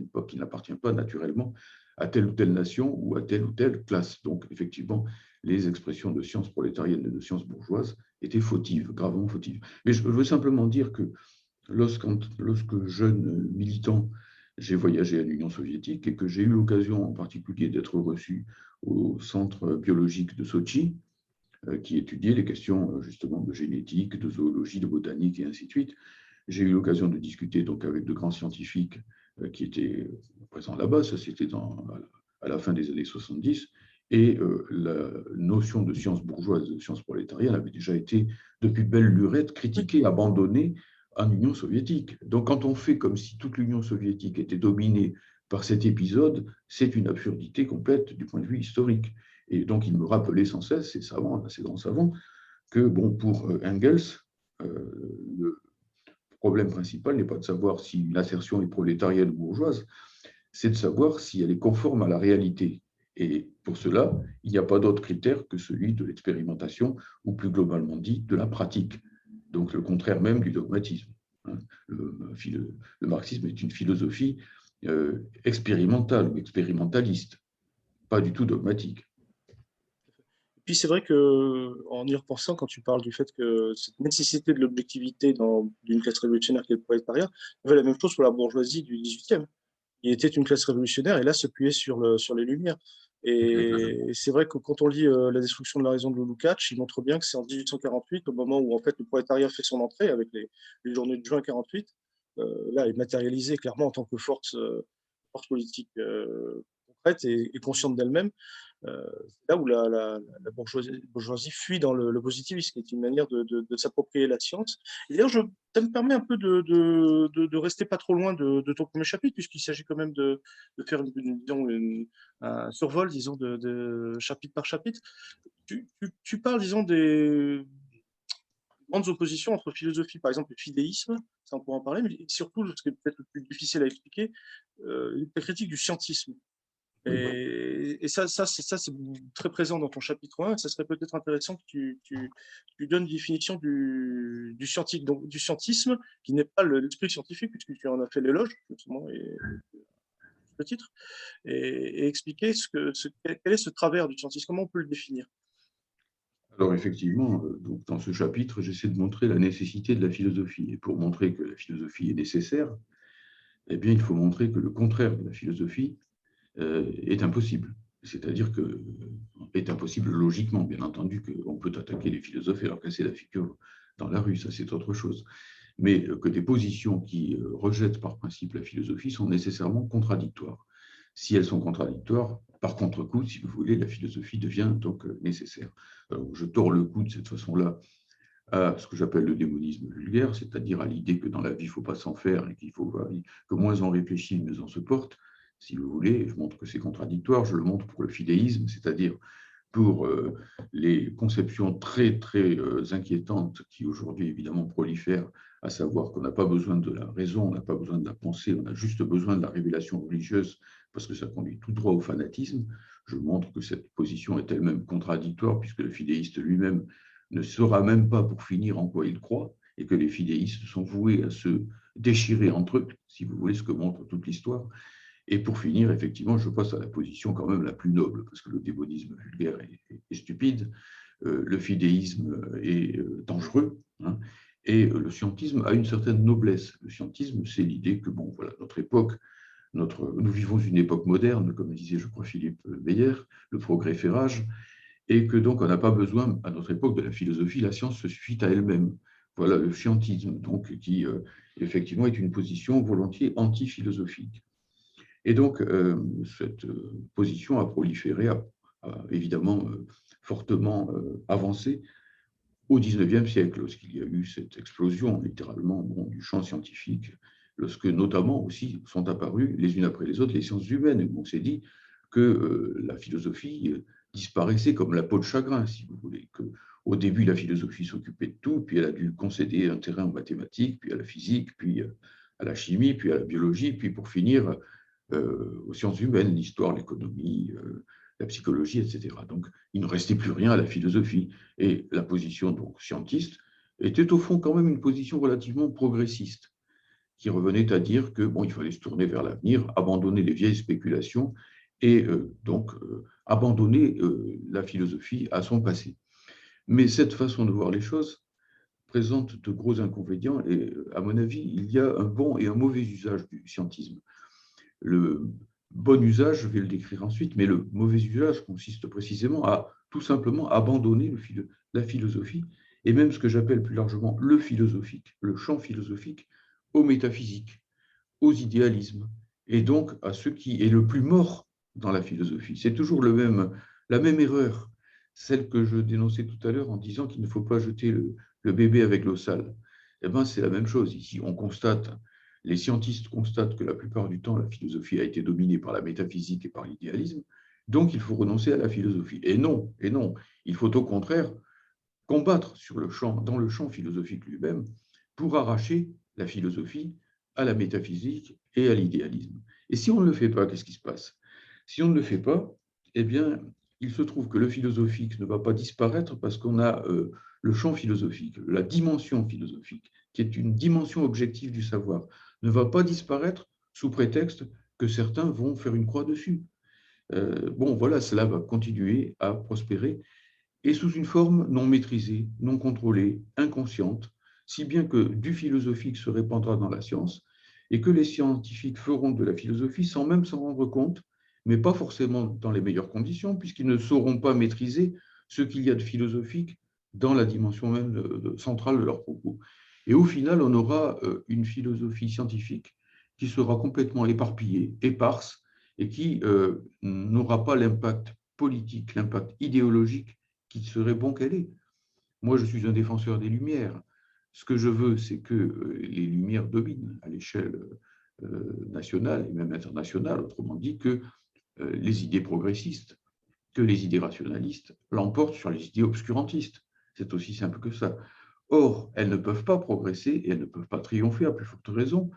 pas naturellement à telle ou telle nation ou à telle ou telle classe. Donc, effectivement, les expressions de sciences prolétariennes et de sciences bourgeoises étaient fautives, gravement fautives. Mais je veux simplement dire que lorsque jeune militant, j'ai voyagé à l'Union soviétique et que j'ai eu l'occasion en particulier d'être reçu au centre biologique de Sochi, qui étudiait les questions justement de génétique, de zoologie, de botanique et ainsi de suite. J'ai eu l'occasion de discuter donc avec de grands scientifiques qui étaient présents là-bas, ça c'était à la fin des années 70, et la notion de science bourgeoise, de science prolétarienne avait déjà été, depuis belle lurette, critiquée, abandonnée en Union soviétique. Donc quand on fait comme si toute l'Union soviétique était dominée par cet épisode, c'est une absurdité complète du point de vue historique. Et donc il me rappelait sans cesse, ces savants, ces grands savants, que bon, pour Engels, le problème principal n'est pas de savoir si l'assertion est prolétarienne ou bourgeoise, c'est de savoir si elle est conforme à la réalité. Et pour cela, il n'y a pas d'autre critère que celui de l'expérimentation, ou plus globalement dit, de la pratique. Donc le contraire même du dogmatisme. Le marxisme est une philosophie expérimentale ou expérimentaliste, pas du tout dogmatique. Puis c'est vrai que, en y repensant, quand tu parles du fait que cette nécessité de l'objectivité d'une classe révolutionnaire qui est le prolétariat, il y avait la même chose pour la bourgeoisie du 18e. Il était une classe révolutionnaire et là s'appuyait sur les Lumières. Et c'est vrai que quand on lit La destruction de la raison de Lukács, il montre bien que c'est en 1848, au moment où en fait le prolétariat fait son entrée avec les journées de juin 48, là est matérialisé clairement en tant que force politique concrète et consciente d'elle-même. C'est là où la bourgeoisie fuit dans le positivisme, qui est une manière de s'approprier la science. Et d'ailleurs, ça me permet un peu de rester pas trop loin de ton premier chapitre, puisqu'il s'agit quand même de faire disons, un survol, disons, de chapitre par chapitre. Tu parles, disons, des grandes oppositions entre philosophie, par exemple, le fidéisme, ça on pourra en parler, mais surtout, ce qui est peut-être le plus difficile à expliquer, la critique du scientisme. Oui. Et ça c'est très présent dans ton chapitre 1. Ça serait peut-être intéressant que tu donnes une définition du scientifique, donc du scientisme, qui n'est pas l'esprit scientifique, puisque tu en as fait l'éloge, justement, et le titre, et expliquer quel est ce travers du scientisme, comment on peut le définir. Alors effectivement, donc dans ce chapitre, j'essaie de montrer la nécessité de la philosophie. Et pour montrer que la philosophie est nécessaire, eh bien, il faut montrer que le contraire de la philosophie est impossible. C'est-à-dire que est impossible logiquement, bien entendu, qu'on peut attaquer les philosophes et leur casser la figure dans la rue, ça c'est autre chose. Mais que des positions qui rejettent par principe la philosophie sont nécessairement contradictoires. Si elles sont contradictoires, par contre-coup, si vous voulez, la philosophie devient donc nécessaire. Alors, je tords le cou de cette façon-là à ce que j'appelle le démonisme vulgaire, c'est-à-dire à l'idée que dans la vie, il ne faut pas s'en faire et qu'il faut que moins on réfléchit, mieux on se porte. Si vous voulez, je montre que c'est contradictoire, je le montre pour le fidéisme, c'est-à-dire pour les conceptions très, très inquiétantes qui aujourd'hui, évidemment, prolifèrent, à savoir qu'on n'a pas besoin de la raison, on n'a pas besoin de la pensée, on a juste besoin de la révélation religieuse, parce que ça conduit tout droit au fanatisme. Je montre que cette position est elle-même contradictoire, puisque le fidéiste lui-même ne saura même pas pour finir en quoi il croit, et que les fidéistes sont voués à se déchirer entre eux, si vous voulez, ce que montre toute l'histoire. Et pour finir, effectivement, je passe à la position quand même la plus noble, parce que le démonisme vulgaire est stupide, le fidéisme est dangereux, hein, et le scientisme a une certaine noblesse. Le scientisme, c'est l'idée que, bon, voilà, notre époque, nous vivons une époque moderne, comme disait, je crois, Philippe Meyer, le progrès fait rage, et que donc on n'a pas besoin, à notre époque, de la philosophie, la science se suffit à elle-même. Voilà le scientisme, donc, qui effectivement est une position volontiers anti-philosophique. Et donc, cette position a proliféré, a évidemment fortement avancé au XIXe siècle, lorsqu'il y a eu cette explosion, littéralement, bon, du champ scientifique, lorsque notamment aussi sont apparues les unes après les autres les sciences humaines, où on s'est dit que la philosophie disparaissait comme la peau de chagrin, si vous voulez, que au début, la philosophie s'occupait de tout, puis elle a dû concéder un terrain aux mathématiques, puis à la physique, puis à la chimie, puis à la biologie, puis pour finir aux sciences humaines, l'histoire, l'économie, la psychologie, etc. Donc, il ne restait plus rien à la philosophie. Et la position donc, scientiste était au fond quand même une position relativement progressiste, qui revenait à dire que bon, il fallait se tourner vers l'avenir, abandonner les vieilles spéculations et donc abandonner la philosophie à son passé. Mais cette façon de voir les choses présente de gros inconvénients et, à mon avis, il y a un bon et un mauvais usage du scientisme. Le bon usage, je vais le décrire ensuite, mais le mauvais usage consiste précisément à tout simplement abandonner la philosophie et même ce que j'appelle plus largement le philosophique, le champ philosophique, aux métaphysiques, aux idéalismes et donc à ce qui est le plus mort dans la philosophie. C'est toujours la même erreur, celle que je dénonçais tout à l'heure en disant qu'il ne faut pas jeter le bébé avec l'eau sale. Eh bien, c'est la même chose. Ici, les scientistes constatent que la plupart du temps, la philosophie a été dominée par la métaphysique et par l'idéalisme, donc il faut renoncer à la philosophie. Et non, il faut au contraire combattre dans le champ philosophique lui-même pour arracher la philosophie à la métaphysique et à l'idéalisme. Et si on ne le fait pas, qu'est-ce qui se passe? Si on ne le fait pas, eh bien, il se trouve que le philosophique ne va pas disparaître parce qu'on a le champ philosophique, la dimension philosophique, qui est une dimension objective du savoir, ne va pas disparaître sous prétexte que certains vont faire une croix dessus. Bon, voilà, cela va continuer à prospérer et sous une forme non maîtrisée, non contrôlée, inconsciente, si bien que du philosophique se répandra dans la science et que les scientifiques feront de la philosophie sans même s'en rendre compte, mais pas forcément dans les meilleures conditions, puisqu'ils ne sauront pas maîtriser ce qu'il y a de philosophique dans la dimension même centrale de leurs propos. Et au final, on aura une philosophie scientifique qui sera complètement éparpillée, éparse, et qui n'aura pas l'impact politique, l'impact idéologique qui serait bon qu'elle ait. Moi, je suis un défenseur des Lumières. Ce que je veux, c'est que les Lumières dominent à l'échelle nationale et même internationale, autrement dit que les idées progressistes, que les idées rationalistes l'emportent sur les idées obscurantistes. C'est aussi simple que ça. Or, elles ne peuvent pas progresser et elles ne peuvent pas triompher, à plus forte raison,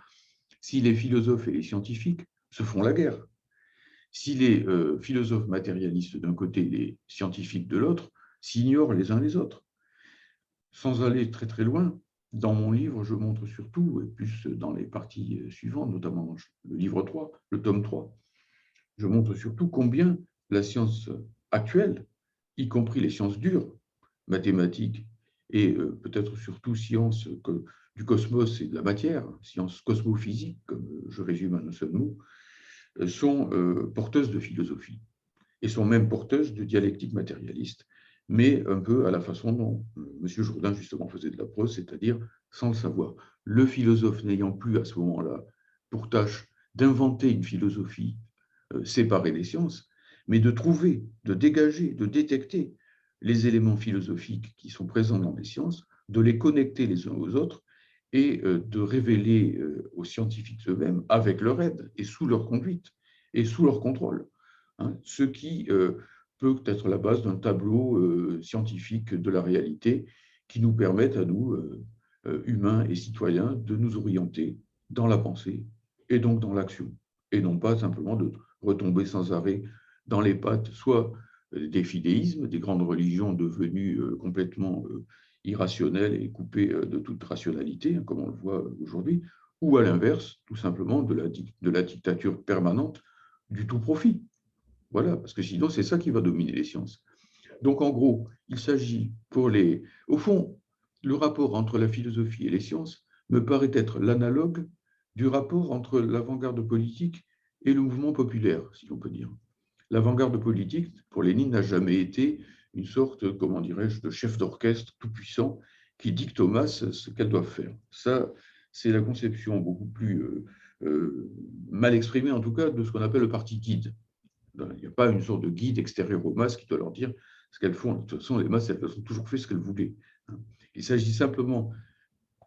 si les philosophes et les scientifiques se font la guerre. Si les philosophes matérialistes d'un côté et les scientifiques de l'autre s'ignorent les uns les autres. Sans aller très très loin, dans mon livre, je montre surtout, et plus dans les parties suivantes, notamment le livre 3, le tome 3, je montre surtout combien la science actuelle, y compris les sciences dures, mathématiques et peut-être surtout sciences du cosmos et de la matière, sciences cosmophysiques, comme je résume en un seul mot, sont porteuses de philosophie et sont même porteuses de dialectique matérialiste, mais un peu à la façon dont M. Jourdain justement faisait de la prose, c'est-à-dire sans le savoir. Le philosophe n'ayant plus à ce moment-là pour tâche d'inventer une philosophie séparée des sciences, mais de trouver, de dégager, de détecter les éléments philosophiques qui sont présents dans les sciences, de les connecter les uns aux autres et de révéler aux scientifiques eux-mêmes, avec leur aide et sous leur conduite et sous leur contrôle, hein, ce qui peut être la base d'un tableau scientifique de la réalité qui nous permette à nous, humains et citoyens, de nous orienter dans la pensée et donc dans l'action, et non pas simplement de retomber sans arrêt dans les pattes soit des fidéismes, des grandes religions devenues complètement irrationnelles et coupées de toute rationalité, hein, comme on le voit aujourd'hui, ou à l'inverse, tout simplement, de la dictature permanente du tout profit. Voilà, parce que sinon, c'est ça qui va dominer les sciences. Donc, en gros, il s'agit pour les... Au fond, le rapport entre la philosophie et les sciences me paraît être l'analogue du rapport entre l'avant-garde politique et le mouvement populaire, si l'on peut dire. L'avant-garde politique, pour Lénine, n'a jamais été une sorte, comment dirais-je, de chef d'orchestre tout-puissant qui dicte aux masses ce qu'elles doivent faire. Ça, c'est la conception beaucoup plus mal exprimée, en tout cas, de ce qu'on appelle le parti guide. Il n'y a pas une sorte de guide extérieur aux masses qui doit leur dire ce qu'elles font. De toute façon, les masses, elles ont toujours fait ce qu'elles voulaient. Il s'agit simplement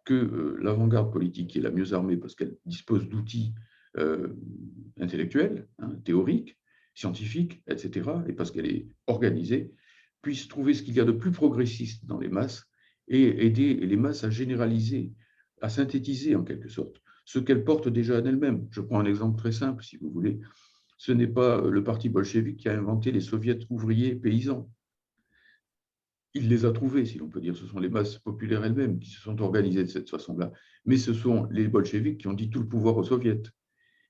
que l'avant-garde politique, qui est la mieux armée parce qu'elle dispose d'outils intellectuels, théoriques, scientifiques, etc., et parce qu'elle est organisée, puisse trouver ce qu'il y a de plus progressiste dans les masses et aider les masses à généraliser, à synthétiser en quelque sorte ce qu'elles portent déjà en elles-mêmes. Je prends un exemple très simple, si vous voulez. Ce n'est pas le parti bolchevique qui a inventé les soviets ouvriers paysans. Il les a trouvés, si l'on peut dire. Ce sont les masses populaires elles-mêmes qui se sont organisées de cette façon-là. Mais ce sont les bolcheviks qui ont dit tout le pouvoir aux soviets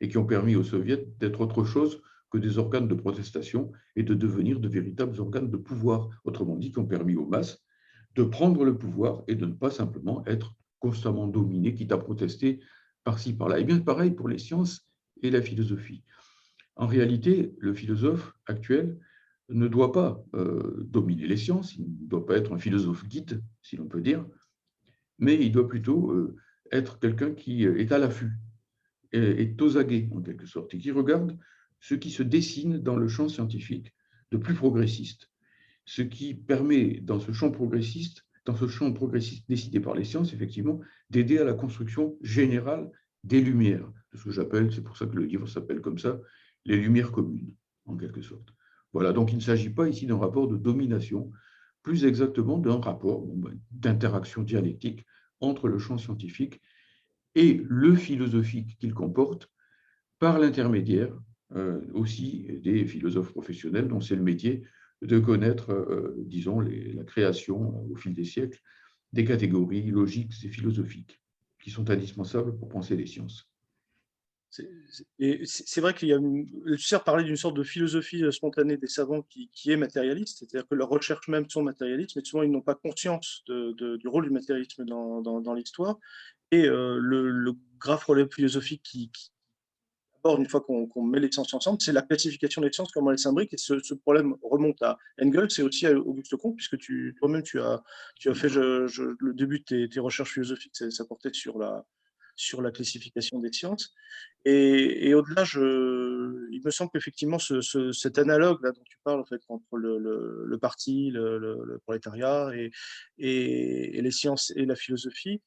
et qui ont permis aux soviets d'être autre chose que des organes de protestation et de devenir de véritables organes de pouvoir. Autrement dit, qui ont permis aux masses de prendre le pouvoir et de ne pas simplement être constamment dominées, quitte à protester par-ci, par-là. Et bien pareil pour les sciences et la philosophie. En réalité, le philosophe actuel ne doit pas dominer les sciences, il ne doit pas être un philosophe guide, si l'on peut dire, mais il doit plutôt être quelqu'un qui est à l'affût, est aux aguets en quelque sorte, et qui regarde ce qui se dessine dans le champ scientifique de plus progressiste, ce qui permet dans ce champ progressiste décidé par les sciences, effectivement, d'aider à la construction générale des Lumières, de ce que j'appelle, c'est pour ça que le livre s'appelle comme ça, les Lumières communes, en quelque sorte. Voilà, donc il ne s'agit pas ici d'un rapport de domination, plus exactement d'un rapport d'interaction dialectique entre le champ scientifique et le philosophique qu'il comporte, par l'intermédiaire aussi des philosophes professionnels dont c'est le métier de connaître, disons, la création au fil des siècles des catégories logiques et philosophiques qui sont indispensables pour penser les sciences. C'est vrai qu'il y a Husserl parlait d'une sorte de philosophie spontanée des savants qui est matérialiste, c'est-à-dire que leurs recherches même sont matérialistes, mais souvent ils n'ont pas conscience du rôle du matérialisme dans l'histoire. Et le grave problème philosophique qui aborde une fois qu'on met les sciences ensemble, c'est la classification des sciences, comment elles s'imbriquent. Et ce problème remonte à Engels et aussi à Auguste Comte, puisque toi-même tu as fait le début de tes recherches philosophiques, ça portait sur la classification des sciences. Et au-delà, il me semble qu'effectivement, cet analogue là dont tu parles, en fait, entre le parti, le prolétariat et les sciences et la philosophie,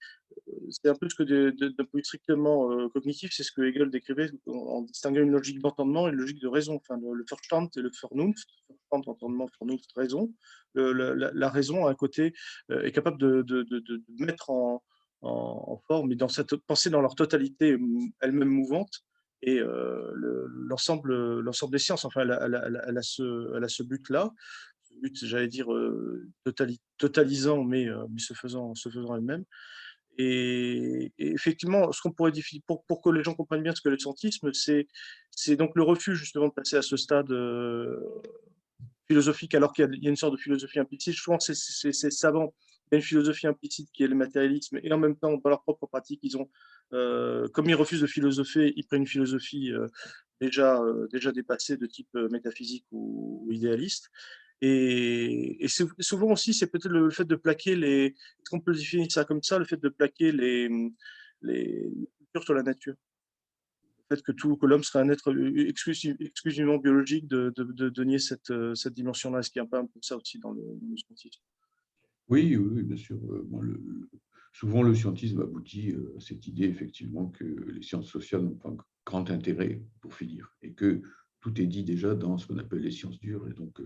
c'est un peu ce que d'un point de vue strictement cognitif, c'est ce que Hegel décrivait en distinguant une logique d'entendement et une logique de raison. Enfin, le Verstand et le Vernunft, Verstand, entendement, Vernunft, raison. La raison, à un côté, est capable de mettre en forme et dans cette pensée dans leur totalité elle-même mouvante. Et l'ensemble des sciences, enfin, elle a ce but-là, ce but, j'allais dire, totalisant, mais se faisant elle-même. Et effectivement, ce qu'on pourrait définir, pour que les gens comprennent bien ce que le scientisme, c'est donc le refus justement de passer à ce stade philosophique, alors qu'il y a une sorte de philosophie implicite. Je pense que c'est savant. Il y a une philosophie implicite qui est le matérialisme, et en même temps, dans leur propre pratique, comme ils refusent de philosopher, ils prennent une philosophie déjà dépassée de type métaphysique ou idéaliste. Et souvent aussi, c'est peut-être le fait de plaquer est-ce qu'on peut définir ça comme ça, le fait de plaquer les cultures sur la nature? Le fait que l'homme serait un être exclusivement biologique, de nier cette dimension-là, est-ce qu'il y a pas un peu de ça aussi dans le scientisme? Oui, oui, oui, bien sûr. Souvent, le scientisme aboutit à cette idée, effectivement, que les sciences sociales n'ont pas grand intérêt, pour finir, et que tout est dit déjà dans ce qu'on appelle les sciences dures. Et donc,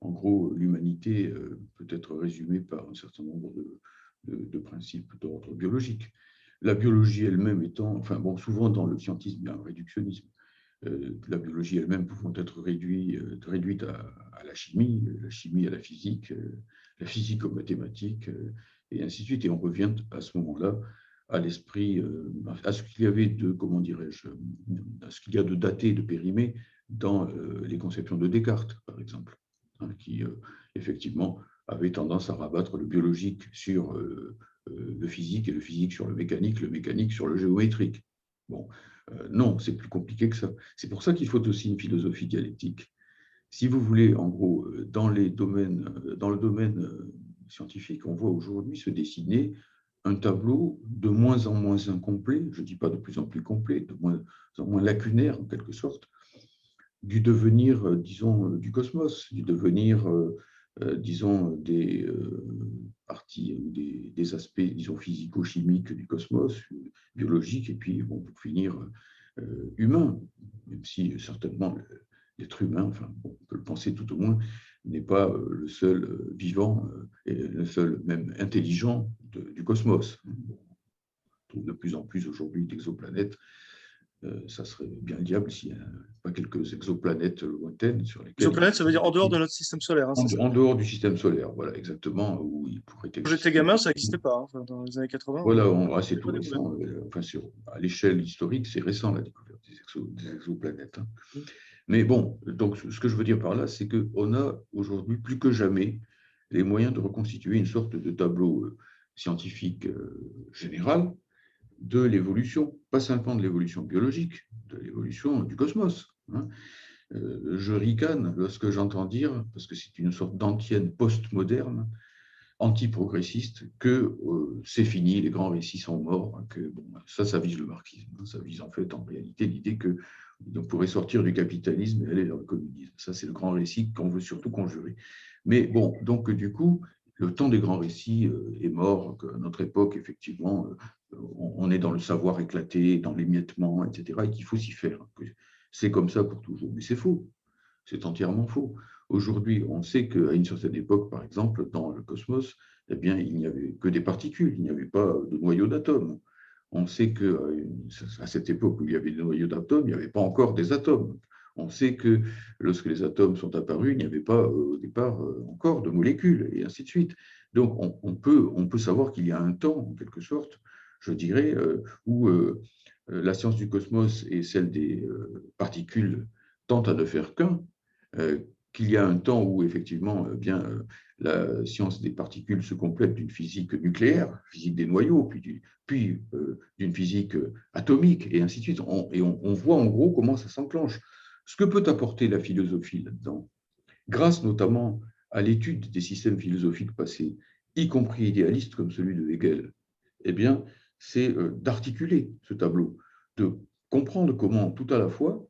en gros, l'humanité peut être résumée par un certain nombre de principes d'ordre biologique. La biologie elle-même étant, enfin bon, souvent dans le scientisme, il y a un réductionnisme. la biologie elle-même pouvant être réduite à la chimie à la physique aux mathématiques, et ainsi de suite. Et on revient à ce moment-là à l'esprit, à ce qu'il y avait de, comment dirais-je, à ce qu'il y a de daté, de périmé dans les conceptions de Descartes, par exemple, hein, qui effectivement avait tendance à rabattre le biologique sur le physique et le physique sur le mécanique sur le géométrique. Bon, non, c'est plus compliqué que ça. C'est pour ça qu'il faut aussi une philosophie dialectique. Si vous voulez, en gros, dans le domaine scientifique, on voit aujourd'hui se dessiner un tableau de moins en moins incomplet, je ne dis pas de plus en plus complet, de moins en moins lacunaire en quelque sorte, du devenir, disons, du cosmos, du devenir, disons, des parties, des aspects, disons, physico-chimiques du cosmos, biologiques, et puis, bon, pour finir, humain, même si certainement l'être humain, enfin, bon, on peut le penser tout au moins, n'est pas le seul vivant et le seul même intelligent du cosmos. Bon, on trouve de plus en plus aujourd'hui d'exoplanètes. Ça serait bien le diable s'il n'y a pas quelques exoplanètes lointaines sur lesquelles... Exoplanète, ça veut dire en dehors de notre système solaire, hein, c'est ça? En dehors du système solaire, voilà, exactement, où il pourrait Quand j'étais exister. gamin, ça n'existait pas, hein. Enfin, dans les années 80, Voilà, on c'est n'a tout pas découvert. récent. Enfin, à l'échelle historique, c'est récent la découverte des exoplanètes, hein. Mais bon, donc ce que je veux dire par là, c'est qu'on a aujourd'hui plus que jamais les moyens de reconstituer une sorte de tableau scientifique général de l'évolution, pas simplement de l'évolution biologique, de l'évolution du cosmos, hein. Je ricane lorsque j'entends dire, parce que c'est une sorte d'antienne post-moderne, anti-progressiste, que c'est fini, les grands récits sont morts, que bon, ça vise le marxisme, hein. Ça vise en fait en réalité l'idée que on pourrait sortir du capitalisme et aller vers le communisme. Ça, c'est le grand récit qu'on veut surtout conjurer. Mais bon, donc du coup, le temps des grands récits est mort, qu'à notre époque, effectivement, on est dans le savoir éclaté, dans l'émiettement, etc., et qu'il faut s'y faire. C'est comme ça pour toujours. Mais c'est faux. C'est entièrement faux. Aujourd'hui, on sait qu'à une certaine époque, par exemple, dans le cosmos, eh bien, il n'y avait que des particules, il n'y avait pas de noyau d'atomes. On sait qu'à cette époque où il y avait des noyaux d'atomes, il n'y avait pas encore des atomes. On sait que lorsque les atomes sont apparus, il n'y avait pas au départ encore de molécules, et ainsi de suite. Donc, on peut savoir qu'il y a un temps, en quelque sorte, je dirais, où la science du cosmos et celle des particules tentent à ne faire qu'un, qu'il y a un temps où effectivement la science des particules se complète d'une physique nucléaire, physique des noyaux, puis d'une physique atomique, et ainsi de suite. On voit en gros comment ça s'enclenche. Ce que peut apporter la philosophie là-dedans, grâce notamment à l'étude des systèmes philosophiques passés, y compris idéalistes comme celui de Hegel, eh bien, c'est d'articuler ce tableau, de comprendre comment tout à la fois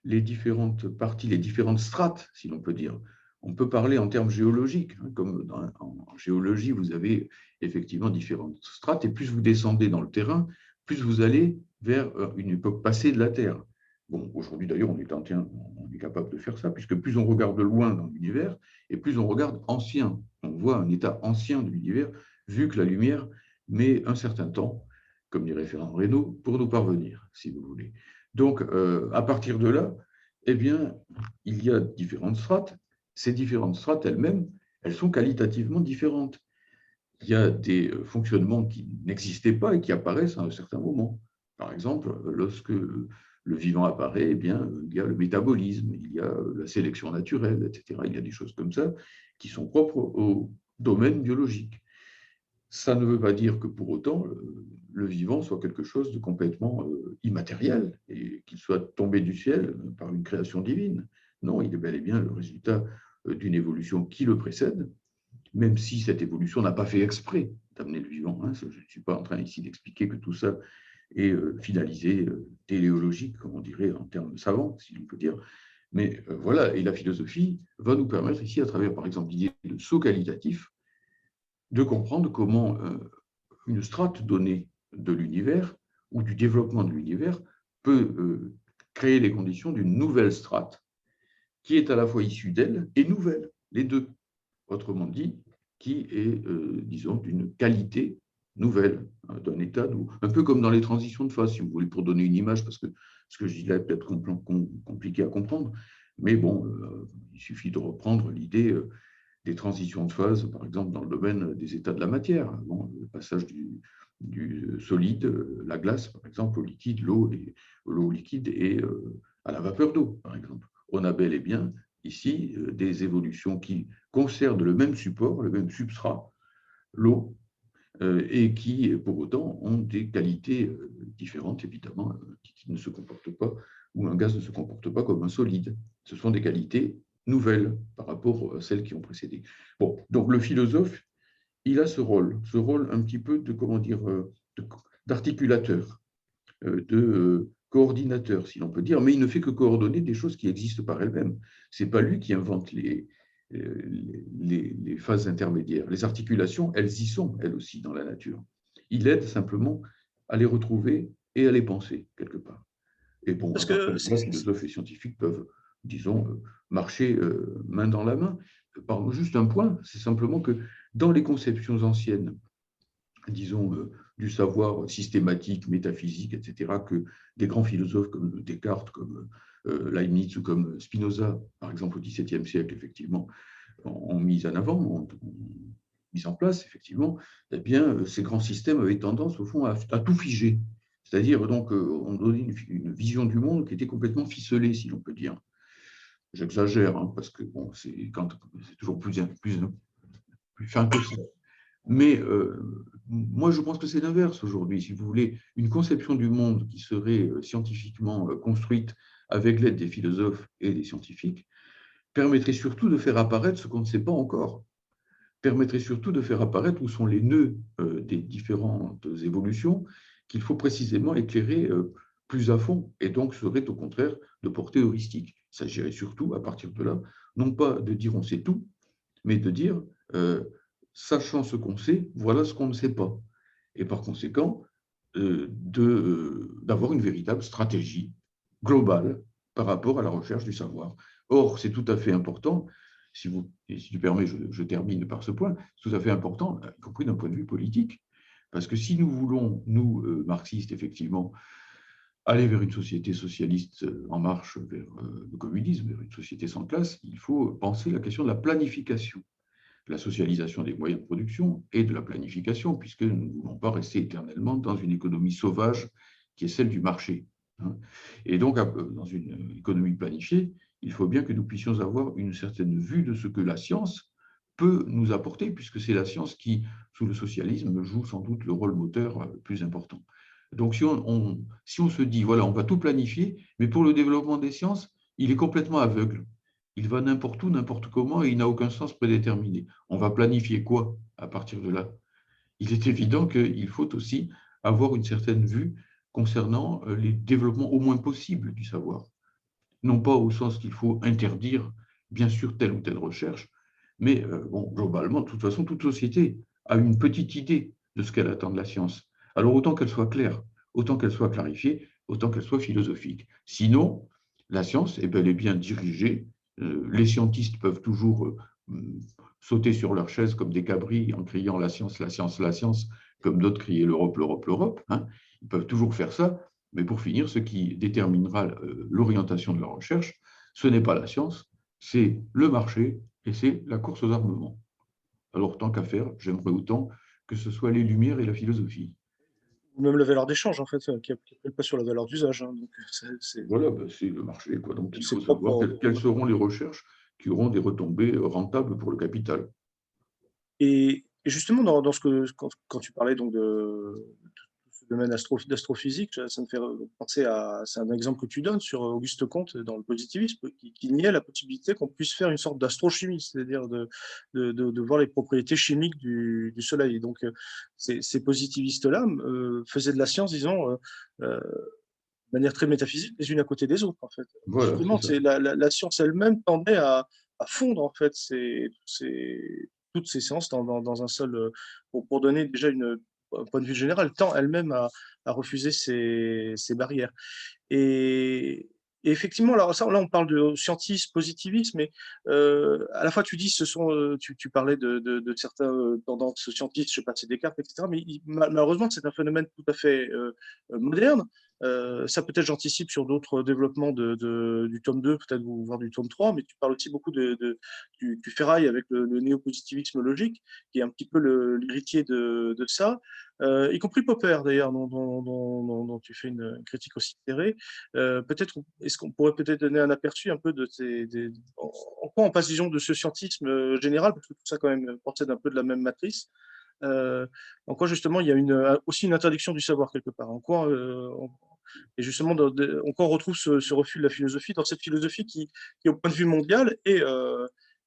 les différentes parties, les différentes strates, si l'on peut dire. On peut parler en termes géologiques, hein, comme en géologie, vous avez effectivement différentes strates, et plus vous descendez dans le terrain, plus vous allez vers une époque passée de la Terre. Bon, aujourd'hui d'ailleurs, on est capable de faire ça, puisque plus on regarde loin dans l'univers, et plus on regarde ancien. On voit un état ancien de l'univers, vu que la lumière met un certain temps, comme dirait Fernand Reynaud, pour nous parvenir, si vous voulez. Donc, à partir de là, eh bien, il y a différentes strates. Ces différentes strates elles-mêmes, elles sont qualitativement différentes. Il y a des fonctionnements qui n'existaient pas et qui apparaissent à un certain moment. Par exemple, lorsque le vivant apparaît, eh bien, il y a le métabolisme, il y a la sélection naturelle, etc. Il y a des choses comme ça qui sont propres au domaine biologique. Ça ne veut pas dire que pour autant le vivant soit quelque chose de complètement immatériel et qu'il soit tombé du ciel par une création divine. Non, il est bel et bien le résultat d'une évolution qui le précède, même si cette évolution n'a pas fait exprès d'amener le vivant, hein. Je ne suis pas en train ici d'expliquer que tout ça est finalisé, téléologique, comme on dirait en termes savants, si l'on peut dire. Mais voilà, et la philosophie va nous permettre ici, à travers par exemple l'idée de saut qualitatif, de comprendre comment une strate donnée de l'univers ou du développement de l'univers peut créer les conditions d'une nouvelle strate qui est à la fois issue d'elle et nouvelle, les deux. Autrement dit, qui est, disons, d'une qualité nouvelle, hein, d'un état nouveau. Un peu comme dans les transitions de phase, si vous voulez, pour donner une image, parce que Ce que je dis là est peut-être compliqué à comprendre, mais bon, il suffit de reprendre l'idée des transitions de phase, par exemple dans le domaine des états de la matière. Bon, le passage du solide, la glace, par exemple, au liquide, l'eau au liquide et à la vapeur d'eau, par exemple. On a bel et bien ici des évolutions qui concernent le même support, le même substrat, l'eau, et qui, pour autant, ont des qualités différentes, évidemment, qui ne se comportent pas, ou un gaz ne se comporte pas comme un solide. Ce sont des qualités nouvelles par rapport à celles qui ont précédé. Bon, donc le philosophe, il a ce rôle un petit peu de, comment dire, d'articulateur, de coordinateur, si l'on peut dire, mais il ne fait que coordonner des choses qui existent par elles-mêmes. Ce n'est pas lui qui invente les phases intermédiaires. Les articulations, elles y sont, elles aussi, dans la nature. Il aide simplement à les retrouver et à les penser, quelque part. Et bon, Parce à partir que de là, philosophes et scientifiques peuvent, disons, marcher main dans la main. Par juste un point, c'est simplement que dans les conceptions anciennes, disons, du savoir systématique, métaphysique, etc., que des grands philosophes comme Descartes, comme Leibniz ou comme Spinoza, par exemple au XVIIe siècle, effectivement, ont mis en avant, ont mis en place, effectivement, eh bien, ces grands systèmes avaient tendance, au fond, à tout figer. C'est-à-dire, donc, on donnait une vision du monde qui était complètement ficelée, si l'on peut dire. J'exagère, hein, parce que bon, c'est toujours plus fin que ça. Mais moi, je pense que c'est l'inverse aujourd'hui. Si vous voulez, une conception du monde qui serait scientifiquement construite avec l'aide des philosophes et des scientifiques permettrait surtout de faire apparaître ce qu'on ne sait pas encore, permettrait surtout de faire apparaître où sont les nœuds des différentes évolutions qu'il faut précisément éclairer plus à fond, et donc serait au contraire de portée heuristique. Il s'agirait surtout, à partir de là, non pas de dire on sait tout, mais de dire, sachant ce qu'on sait, voilà ce qu'on ne sait pas. Et par conséquent, d'avoir une véritable stratégie globale par rapport à la recherche du savoir. Or, c'est tout à fait important, si tu permets, je termine par ce point, c'est tout à fait important, y compris d'un point de vue politique, parce que si nous voulons, nous, marxistes, effectivement, aller vers une société socialiste en marche vers le communisme, vers une société sans classe, il faut penser la question de la planification, de la socialisation des moyens de production et de la planification, puisque nous ne voulons pas rester éternellement dans une économie sauvage qui est celle du marché. Et donc, dans une économie planifiée, il faut bien que nous puissions avoir une certaine vue de ce que la science peut nous apporter, puisque c'est la science qui, sous le socialisme, joue sans doute le rôle moteur le plus important. Donc, si on se dit, voilà, on va tout planifier, mais pour le développement des sciences, il est complètement aveugle. Il va n'importe où, n'importe comment, et il n'a aucun sens prédéterminé. On va planifier quoi à partir de là? Il est évident qu'il faut aussi avoir une certaine vue concernant les développements au moins possibles du savoir. Non pas au sens qu'il faut interdire, bien sûr, telle ou telle recherche, mais bon, globalement, de toute façon, toute société a une petite idée de ce qu'elle attend de la science. Alors, autant qu'elle soit claire, autant qu'elle soit clarifiée, autant qu'elle soit philosophique. Sinon, la science est bel et bien dirigée. Les scientistes peuvent toujours sauter sur leur chaise comme des cabris en criant la science, la science, la science, comme d'autres criaient l'Europe, l'Europe, l'Europe. Hein. Ils peuvent toujours faire ça, mais pour finir, ce qui déterminera l'orientation de la recherche, ce n'est pas la science, c'est le marché et c'est la course aux armements. Alors, tant qu'à faire, j'aimerais autant que ce soit les Lumières et la philosophie. ou même la valeur d'échange, en fait, qui n'appelle pas sur la valeur d'usage. Hein, donc, Voilà, ben, c'est le marché, quoi. Donc, il c'est faut propre savoir quelles seront les recherches qui auront des retombées rentables pour le capital. Et justement, dans ce que, quand tu parlais donc de ce domaine d'astrophysique, ça me fait penser à, c'est un exemple que tu donnes sur Auguste Comte dans le positivisme, qui niait la possibilité qu'on puisse faire une sorte d'astrochimie, c'est-à-dire de voir les propriétés chimiques du Soleil. Et donc, ces positivistes-là faisaient de la science, disons, de manière très métaphysique, les unes à côté des autres, en fait. Voilà, c'est Justement, ça. c'est la science elle-même tendait à fondre, en fait, toutes ces séances dans un seul, pour donner déjà un point de vue général, tend elle-même à refuser ces barrières. Et, et effectivement, alors ça, là, on parle de scientisme, positivisme, mais à la fois, tu dis, tu parlais de certains tendances scientistes, je sais pas, c'est Descartes, etc. Mais malheureusement, c'est un phénomène tout à fait moderne. Ça, peut-être, j'anticipe sur d'autres développements du tome 2, peut-être, voire du tome 3, mais tu parles aussi beaucoup du ferraille avec le néopositivisme logique, qui est un petit peu l'héritier de ça, y compris Popper, d'ailleurs, dont tu fais une critique aussi serrée. Peut-être, est-ce qu'on pourrait peut-être donner un aperçu un peu en quoi on passe, disons, de ce scientisme général, parce que tout ça, quand même, procède un peu de la même matrice, en quoi justement il y a aussi une interdiction du savoir quelque part. En quoi, et justement, en quoi on retrouve ce refus de la philosophie dans cette philosophie qui au point de vue mondial, est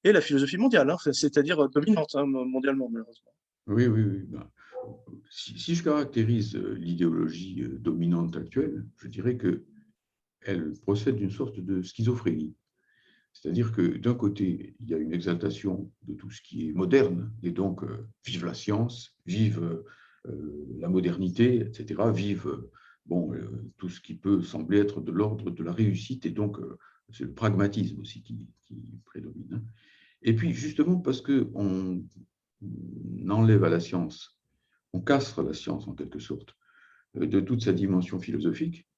la philosophie mondiale, hein, c'est-à-dire dominante, hein, mondialement, malheureusement. Oui, oui, oui. Ben, si je caractérise l'idéologie dominante actuelle, je dirais qu'elle procède d'une sorte de schizophrénie. C'est-à-dire que d'un côté, il y a une exaltation de tout ce qui est moderne, et donc vive la science, vive la modernité, etc., vive tout ce qui peut sembler être de l'ordre de la réussite, et donc c'est le pragmatisme aussi qui prédomine. Hein. Et puis justement parce qu'on enlève à la science, on castre la science en quelque sorte de toute sa dimension philosophique,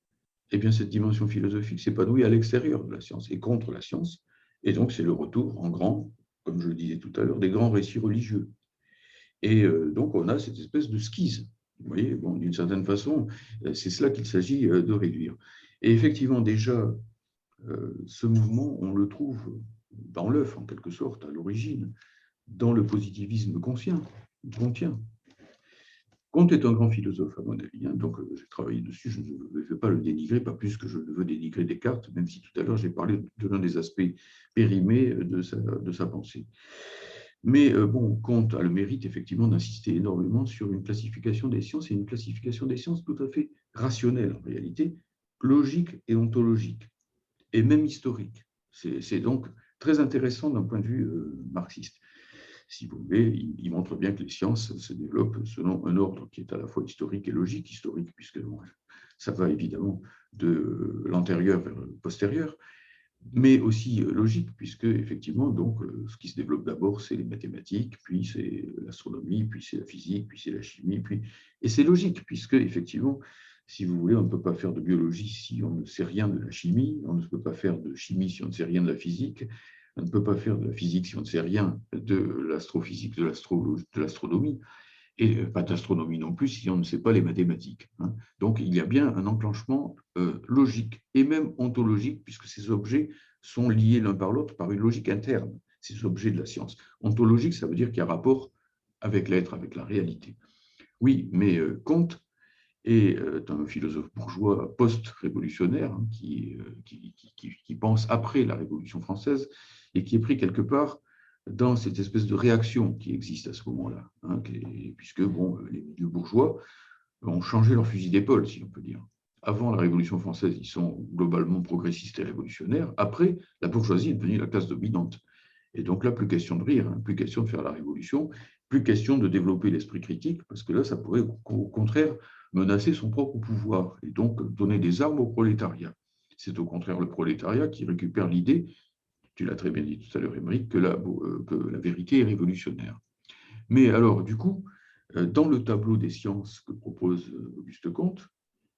eh bien cette dimension philosophique s'épanouit à l'extérieur de la science et contre la science. Et donc, c'est le retour en grand, comme je le disais tout à l'heure, des grands récits religieux. Et donc, on a cette espèce de schise. Vous voyez, bon, d'une certaine façon, c'est cela qu'il s'agit de réduire. Et effectivement, déjà, ce mouvement, on le trouve dans l'œuf, en quelque sorte, à l'origine, dans le positivisme conscient. Comte est un grand philosophe, à mon avis, hein, donc j'ai travaillé dessus, je ne vais pas le dénigrer, pas plus que je ne veux dénigrer Descartes, même si tout à l'heure j'ai parlé de l'un des aspects périmés de sa pensée. Mais bon, Comte a le mérite effectivement d'insister énormément sur une classification des sciences, et une classification des sciences tout à fait rationnelle en réalité, logique et ontologique, et même historique. C'est donc très intéressant d'un point de vue marxiste. Si vous voulez, il montre bien que les sciences se développent selon un ordre qui est à la fois historique et logique. Historique, puisque bon, ça va évidemment de l'antérieur vers le postérieur, mais aussi logique, puisque effectivement, donc, ce qui se développe d'abord, c'est les mathématiques, puis c'est l'astronomie, puis c'est la physique, puis c'est la chimie, et c'est logique, puisque effectivement, si vous voulez, on ne peut pas faire de biologie si on ne sait rien de la chimie, on ne peut pas faire de chimie si on ne sait rien de la physique, on ne peut pas faire de la physique si on ne sait rien de l'astrophysique, de l'astronomie, et pas d'astronomie non plus si on ne sait pas les mathématiques. Hein. Donc il y a bien un enclenchement logique et même ontologique, puisque ces objets sont liés l'un par l'autre par une logique interne, ces objets de la science. Ontologique, ça veut dire qu'il y a rapport avec l'être, avec la réalité. Oui, mais Comte est un philosophe bourgeois post-révolutionnaire hein, qui pense après la Révolution française et qui est pris quelque part dans cette espèce de réaction qui existe à ce moment-là, hein, puisque bon, les milieux bourgeois ont changé leur fusil d'épaule, si on peut dire. Avant la Révolution française, ils sont globalement progressistes et révolutionnaires. Après, la bourgeoisie est devenue la classe dominante. Et donc là, plus question de rire, hein, plus question de faire la révolution, plus question de développer l'esprit critique, parce que là, ça pourrait au contraire menacer son propre pouvoir et donc donner des armes au prolétariat. C'est au contraire le prolétariat qui récupère l'idée, tu l'as très bien dit tout à l'heure, Émeric, que la vérité est révolutionnaire. Mais alors, du coup, dans le tableau des sciences que propose Auguste Comte,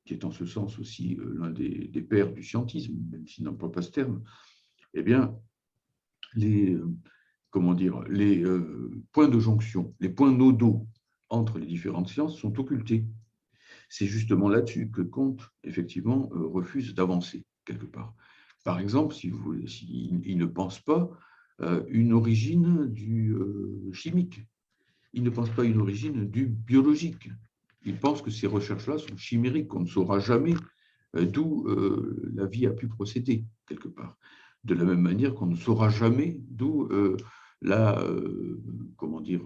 qui est en ce sens aussi l'un des pères du scientisme, même s'il n'emploie pas ce terme, eh bien, les points de jonction, les points nodaux entre les différentes sciences sont occultés. C'est justement là-dessus que Comte, effectivement, refuse d'avancer, quelque part. Par exemple, il ne pense pas une origine du chimique, il ne pense pas une origine du biologique. Il pense que ces recherches-là sont chimériques, on ne saura jamais d'où la vie a pu procéder, quelque part. De la même manière qu'on ne saura jamais d'où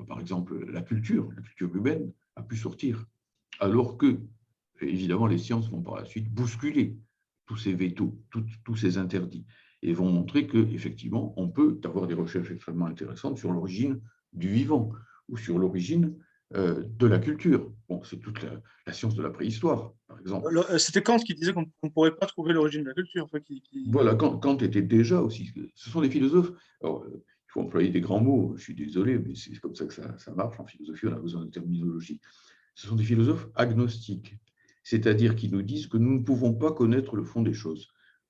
par exemple, la culture humaine a pu sortir. Alors que, évidemment, les sciences vont par la suite bousculer tous ces vétos, tous ces interdits, et vont montrer qu'effectivement, on peut avoir des recherches extrêmement intéressantes sur l'origine du vivant ou sur l'origine de la culture. Bon, c'est toute la science de la préhistoire, par exemple. C'était Kant qui disait qu'on ne pourrait pas trouver l'origine de la culture. Enfin, Voilà, Kant était déjà aussi. Ce sont des philosophes. Alors, il faut employer des grands mots, je suis désolé, mais c'est comme ça que ça marche. En philosophie, on a besoin de terminologie. Ce sont des philosophes agnostiques. c'est-à-dire qui nous disent que nous ne pouvons pas connaître le fond des choses.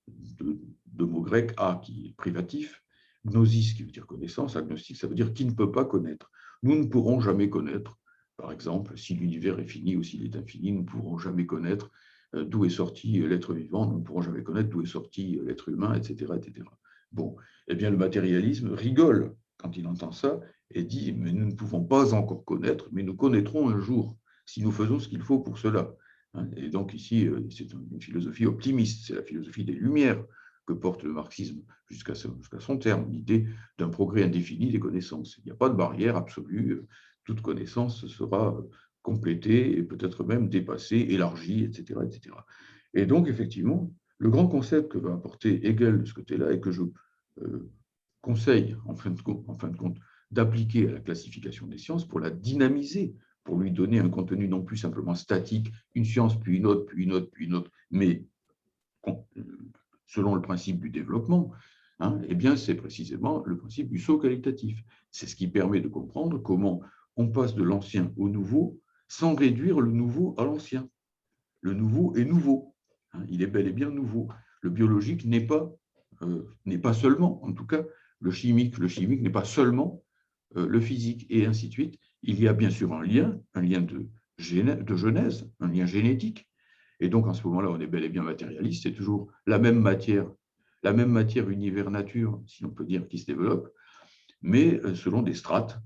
De mots grecs, a qui est privatif, gnosis qui veut dire connaissance, agnostique ça veut dire qui ne peut pas connaître. Nous ne pourrons jamais connaître, par exemple, si l'univers est fini ou s'il est infini, nous ne pourrons jamais connaître d'où est sorti l'être vivant, nous ne pourrons jamais connaître d'où est sorti l'être humain, etc., etc. Bon, eh bien le matérialisme rigole quand il entend ça et dit, mais nous ne pouvons pas encore connaître, mais nous connaîtrons un jour, si nous faisons ce qu'il faut pour cela. Et donc ici, c'est une philosophie optimiste, c'est la philosophie des Lumières que porte le marxisme jusqu'à son terme, l'idée d'un progrès indéfini des connaissances. Il n'y a pas de barrière absolue, toute connaissance sera complétée et peut-être même dépassée, élargie, etc., etc. Et donc, effectivement, le grand concept que va apporter Hegel de ce côté-là et que je conseille, en fin de compte, d'appliquer à la classification des sciences pour la dynamiser, pour lui donner un contenu non plus simplement statique, une science, puis une autre, puis une autre, puis une autre, mais selon le principe du développement, eh bien, c'est précisément le principe du saut qualitatif. C'est ce qui permet de comprendre comment on passe de l'ancien au nouveau sans réduire le nouveau à l'ancien. Le nouveau est nouveau. Il est bel et bien nouveau. Le biologique n'est pas seulement, en tout cas, le chimique. Le chimique n'est pas seulement le physique, et ainsi de suite. Il y a bien sûr un lien de genèse, un lien génétique. Et donc, en ce moment-là, on est bel et bien matérialiste. C'est toujours la même matière univers-nature, si on peut dire, qui se développe, mais selon des strates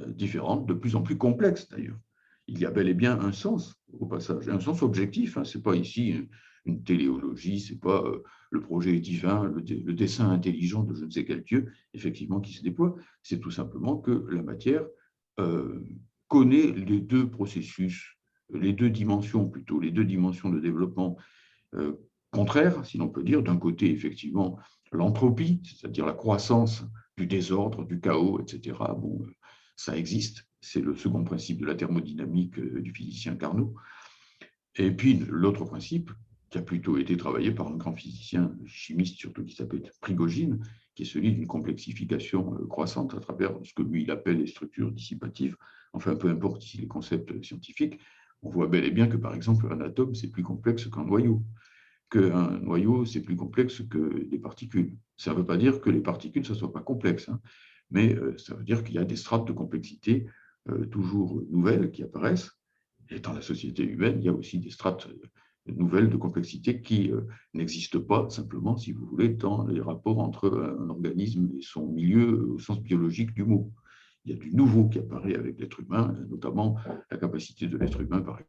différentes, de plus en plus complexes d'ailleurs. Il y a bel et bien un sens au passage, un sens objectif. Ce n'est pas ici une téléologie, ce n'est pas le projet divin, le dessein intelligent de je ne sais quel Dieu, effectivement, qui se déploie. C'est tout simplement que la matière connaît les deux processus, les deux dimensions plutôt, les deux dimensions de développement contraires, si l'on peut dire. D'un côté, effectivement, l'entropie, c'est-à-dire la croissance du désordre, du chaos, etc. Bon, ça existe. C'est le second principe de la thermodynamique du physicien Carnot. Et puis, l'autre principe, qui a plutôt été travaillé par un grand physicien chimiste, surtout qui s'appelle Prigogine, qui est celui d'une complexification croissante à travers ce que lui, il appelle les structures dissipatives. Enfin, peu importe ici les concepts scientifiques, on voit bel et bien que, par exemple, un atome, c'est plus complexe qu'un noyau. Qu'un noyau, c'est plus complexe que des particules. Ça ne veut pas dire que les particules, ça ne soit pas complexe, mais ça veut dire qu'il y a des strates de complexité toujours nouvelles qui apparaissent. Et dans la société humaine, il y a aussi des strates nouvelles de complexité qui n'existent pas simplement, si vous voulez, dans les rapports entre un organisme et son milieu au sens biologique du mot. Il y a du nouveau qui apparaît avec l'être humain, notamment la capacité de l'être humain, par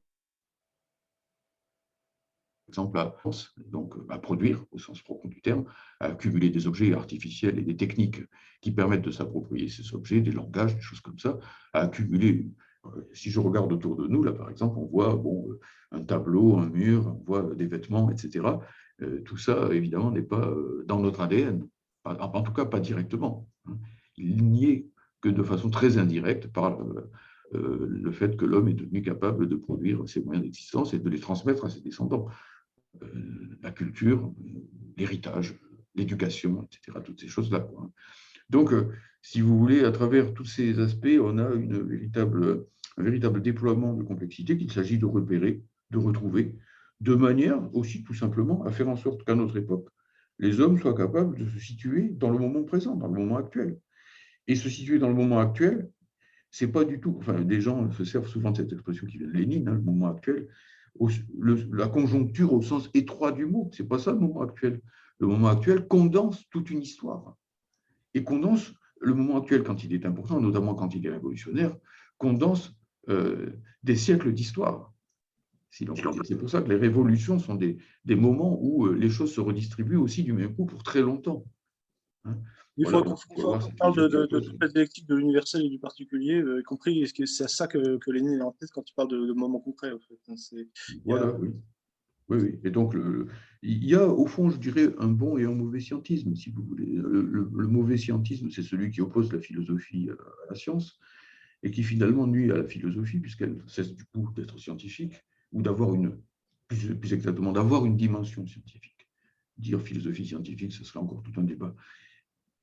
exemple, à produire, au sens profond du terme, à accumuler des objets artificiels et des techniques qui permettent de s'approprier ces objets, des langages, des choses comme ça, à accumuler. Si je regarde autour de nous, là, par exemple, on voit un tableau, un mur, on voit des vêtements, etc. Tout ça, évidemment, n'est pas dans notre ADN, en tout cas pas directement. Il n'y est que de façon très indirecte par le fait que l'homme est devenu capable de produire ses moyens d'existence et de les transmettre à ses descendants. La culture, l'héritage, l'éducation, etc., toutes ces choses-là. Donc, si vous voulez, à travers tous ces aspects, on a un véritable déploiement de complexité qu'il s'agit de repérer, de retrouver, de manière aussi tout simplement à faire en sorte qu'à notre époque, les hommes soient capables de se situer dans le moment présent, dans le moment actuel. Et se situer dans le moment actuel, c'est pas du tout, enfin, des gens se servent souvent de cette expression qui vient de Lénine, le moment actuel, la conjoncture au sens étroit du mot. C'est pas ça le moment actuel. Le moment actuel condense toute une histoire. Et condense le moment actuel quand il est important, notamment quand il est révolutionnaire, condense des siècles d'histoire. Si c'est pour ça que les révolutions sont des moments où les choses se redistribuent aussi du même coup pour très longtemps. Il faut qu'on parle de toute la dialectique de l'universel et du particulier, y compris, c'est à ça que Lénine est en tête quand il parle de moments concrets. En fait. Voilà, oui. Oui. Et donc, il y a au fond, je dirais, un bon et un mauvais scientisme, si vous voulez. Le mauvais scientisme, c'est celui qui oppose la philosophie à la science et qui finalement nuit à la philosophie puisqu'elle cesse du coup d'être scientifique ou d'avoir plus exactement, d'avoir une dimension scientifique. Dire philosophie scientifique, ce serait encore tout un débat.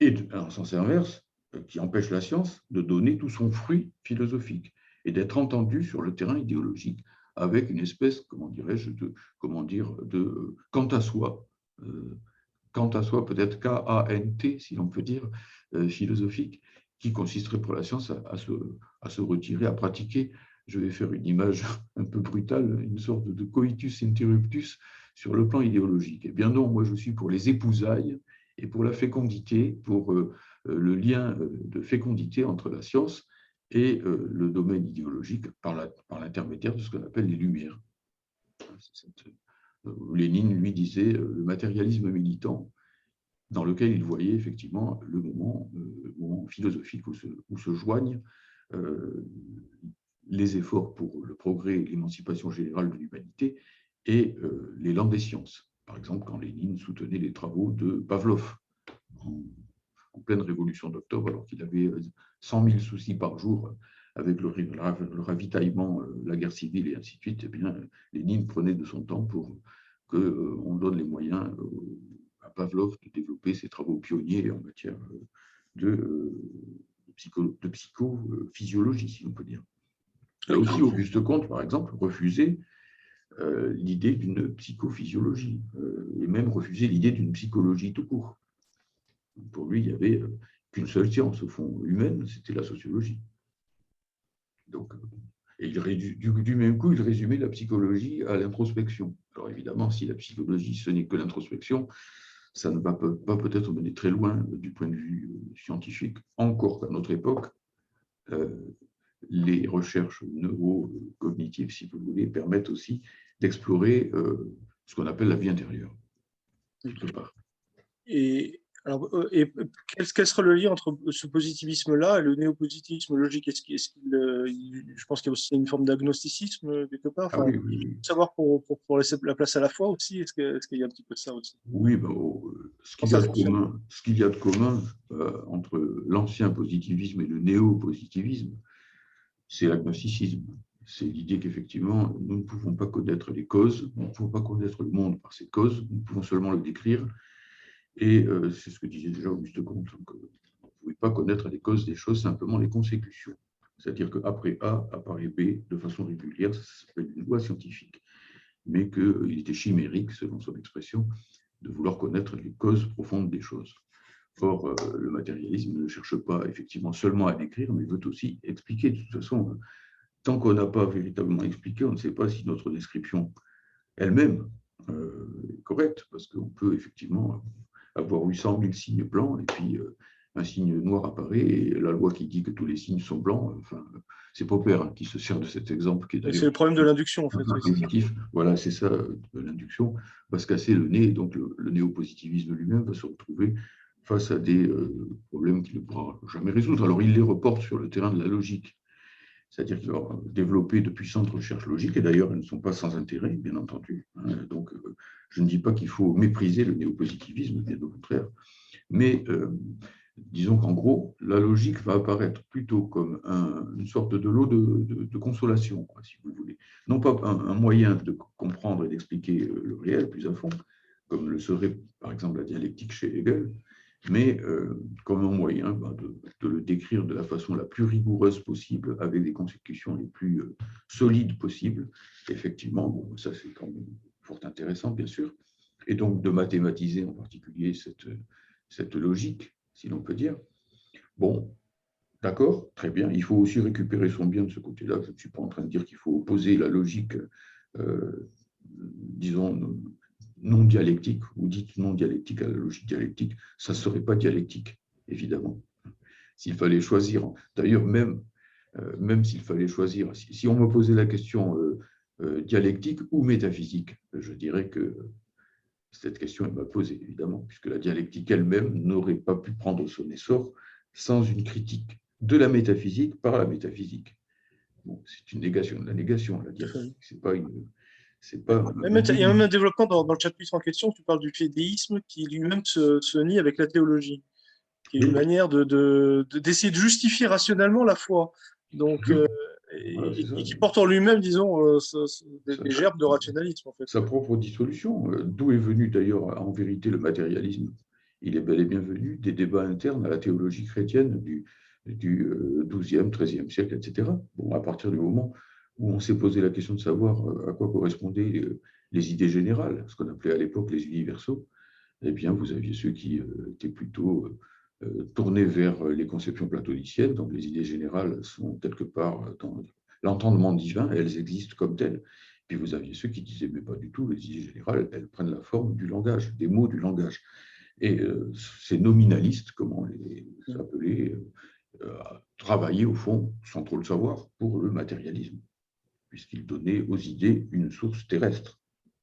Et en sens inverse, qui empêche la science de donner tout son fruit philosophique et d'être entendue sur le terrain idéologique avec une espèce, comment dirais-je, de quant à soi, peut-être K-A-N-T, si l'on peut dire, philosophique, qui consisterait pour la science à se retirer, à pratiquer, je vais faire une image un peu brutale, une sorte de coitus interruptus sur le plan idéologique. Eh bien non, moi je suis pour les épousailles et pour la fécondité, pour le lien de fécondité entre la science et le domaine idéologique par l'intermédiaire de ce qu'on appelle les Lumières. Lénine, lui, disait le matérialisme militant, dans lequel il voyait effectivement le moment philosophique où se joignent les efforts pour le progrès et l'émancipation générale de l'humanité et l'élan des sciences. Par exemple, quand Lénine soutenait les travaux de Pavlov en pleine révolution d'octobre, alors qu'il avait 100 000 soucis par jour avec le ravitaillement, la guerre civile et ainsi de suite, eh bien, Lénine prenait de son temps pour qu'on donne les moyens à Pavlov de développer ses travaux pionniers en matière de psychophysiologie, si on peut dire. Là aussi, Auguste Comte, par exemple, refusait l'idée d'une psychophysiologie et même refusait l'idée d'une psychologie tout court. Pour lui, il n'y avait qu'une seule science, au fond, humaine, c'était la sociologie. Donc, et du même coup, il résumait la psychologie à l'introspection. Alors évidemment, si la psychologie, ce n'est que l'introspection, ça ne va pas peut-être mener très loin du point de vue scientifique, encore qu'à notre époque, les recherches neurocognitives, si vous voulez, permettent aussi d'explorer ce qu'on appelle la vie intérieure, quelque part. Et quel serait le lien entre ce positivisme-là et le néopositivisme logique? Je pense qu'il y a aussi une forme d'agnosticisme quelque part. Enfin, Oui. Savoir pour laisser la place à la foi aussi, est-ce qu'il y a un petit peu de ça aussi? Oui, ce qu'il y a de commun entre l'ancien positivisme et le néo-positivisme, c'est l'agnosticisme. C'est l'idée qu'effectivement, nous ne pouvons pas connaître les causes, nous ne pouvons pas connaître le monde par ces causes, nous pouvons seulement le décrire. Et c'est ce que disait déjà Auguste Comte, on ne pouvait pas connaître les causes des choses, simplement les consécutions. C'est-à-dire qu'après A apparaît B de façon régulière, ça s'appelle une loi scientifique, mais qu'il était chimérique, selon son expression, de vouloir connaître les causes profondes des choses. Or, le matérialisme ne cherche pas effectivement seulement à décrire, mais veut aussi expliquer. De toute façon, tant qu'on n'a pas véritablement expliqué, on ne sait pas si notre description elle-même est correcte, parce qu'on peut effectivement avoir 800 000 signes blancs, et puis un signe noir apparaît, et la loi qui dit que tous les signes sont blancs, enfin, c'est Popper qui se sert de cet exemple, qui est d'ailleurs... C'est le problème de l'induction, en fait. Voilà, c'est ça, l'induction va se casser le nez, et donc le néopositivisme lui-même va se retrouver face à des problèmes qu'il ne pourra jamais résoudre. Alors, il les reporte sur le terrain de la logique, c'est-à-dire qu'il va développer de puissantes recherches logiques, et d'ailleurs, elles ne sont pas sans intérêt, bien entendu. Donc, je ne dis pas qu'il faut mépriser le néopositivisme, bien au contraire, mais disons qu'en gros, la logique va apparaître plutôt comme une sorte de lot de consolation, quoi, si vous voulez. Non pas un moyen de comprendre et d'expliquer le réel plus à fond, comme le serait par exemple la dialectique chez Hegel, mais comme un moyen de le décrire de la façon la plus rigoureuse possible, avec des consécutions les plus solides possibles. Effectivement, bon, ça c'est quand même fort intéressant, bien sûr, et donc de mathématiser en particulier cette logique, si l'on peut dire. Bon, d'accord, très bien. Il faut aussi récupérer son bien de ce côté-là. Je ne suis pas en train de dire qu'il faut opposer la logique, disons, non dialectique, ou dite non dialectique à la logique dialectique. Ça ne serait pas dialectique, évidemment. S'il fallait choisir, d'ailleurs, même s'il fallait choisir, si on me posait la question dialectique ou métaphysique, je dirais que cette question est mal posée, évidemment, puisque la dialectique elle-même n'aurait pas pu prendre son essor sans une critique de la métaphysique par la métaphysique. Bon, c'est une négation de la négation, la dialectique. C'est pas une... Il y a même un développement dans le chapitre en question, tu parles du fideïsme qui lui-même se nie avec la théologie, qui est une manière d'essayer de justifier rationnellement la foi. Donc, et qui porte en lui-même, disons, des gerbes de rationalisme, en fait. Sa propre dissolution, d'où est venu d'ailleurs en vérité le matérialisme. Il est bel et bien venu des débats internes à la théologie chrétienne du XIIe, XIIIe siècle, etc. Bon, à partir du moment où on s'est posé la question de savoir à quoi correspondaient les idées générales, ce qu'on appelait à l'époque les universaux, eh bien, vous aviez ceux qui étaient plutôt tournés vers les conceptions platoniciennes, donc les idées générales sont quelque part dans l'entendement divin, et elles existent comme telles. Puis vous aviez ceux qui disaient, mais pas du tout, les idées générales, elles prennent la forme du langage, des mots du langage. Et ces nominalistes, comme on les appelait, travaillaient au fond, sans trop le savoir, pour le matérialisme, puisqu'ils donnaient aux idées une source terrestre,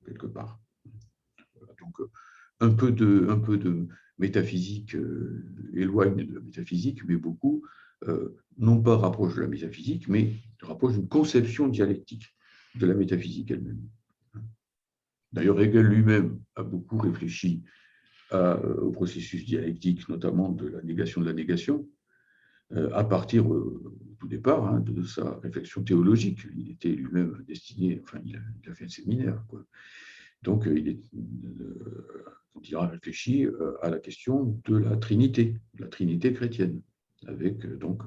quelque part. Voilà, donc, un peu de métaphysique éloigne de la métaphysique, mais beaucoup, non pas rapproche de la métaphysique, mais rapproche d'une conception dialectique de la métaphysique elle-même. D'ailleurs, Hegel lui-même a beaucoup réfléchi au processus dialectique, notamment de la négation, à partir, au tout départ, de sa réflexion théologique. Il était lui-même destiné, enfin, il a fait un séminaire, quoi. Donc, il a réfléchi à la question de la Trinité chrétienne, avec donc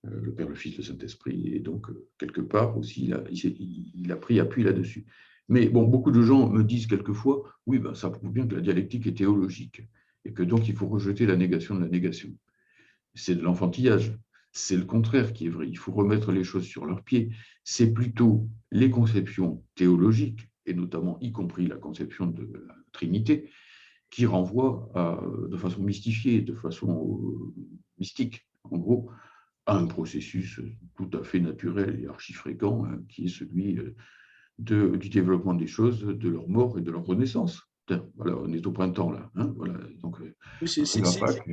le Père, le Fils, le Saint-Esprit, et donc quelque part aussi, il a pris appui là-dessus. Mais bon, beaucoup de gens me disent quelquefois, oui, ben, ça prouve bien que la dialectique est théologique, et que donc il faut rejeter la négation de la négation. C'est de l'enfantillage. C'est le contraire qui est vrai. Il faut remettre les choses sur leurs pieds. C'est plutôt les conceptions théologiques, et notamment y compris la conception de la Trinité, qui renvoient de façon mystifiée, de façon mystique, en gros, à un processus tout à fait naturel et archi-fréquent, qui est celui du développement des choses, de leur mort et de leur renaissance. Voilà, on est au printemps, là. Voilà, donc, Oui, on arrive à Pâques.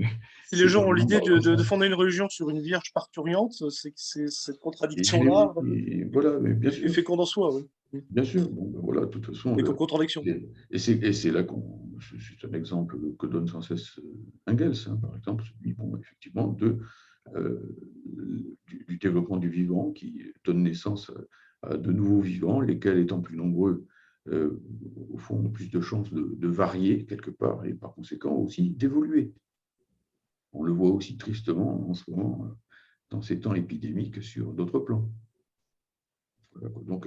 si les gens ont quasiment l'idée la de renaissance. fonder une religion sur une vierge parturiente, c'est cette contradiction-là Et voilà, mais bien est sûr, féconde en soi, oui. bien sûr. Bon, ben voilà, de toute façon, Et comme contradiction. c'est là c'est un exemple que donne sans cesse Engels, par exemple, celui, bon, effectivement, du développement du vivant qui donne naissance à de nouveaux vivants, lesquels étant plus nombreux, au fond, ont plus de chances de varier quelque part et par conséquent aussi d'évoluer. On le voit aussi tristement en ce moment dans ces temps épidémiques sur d'autres plans. Voilà. Donc,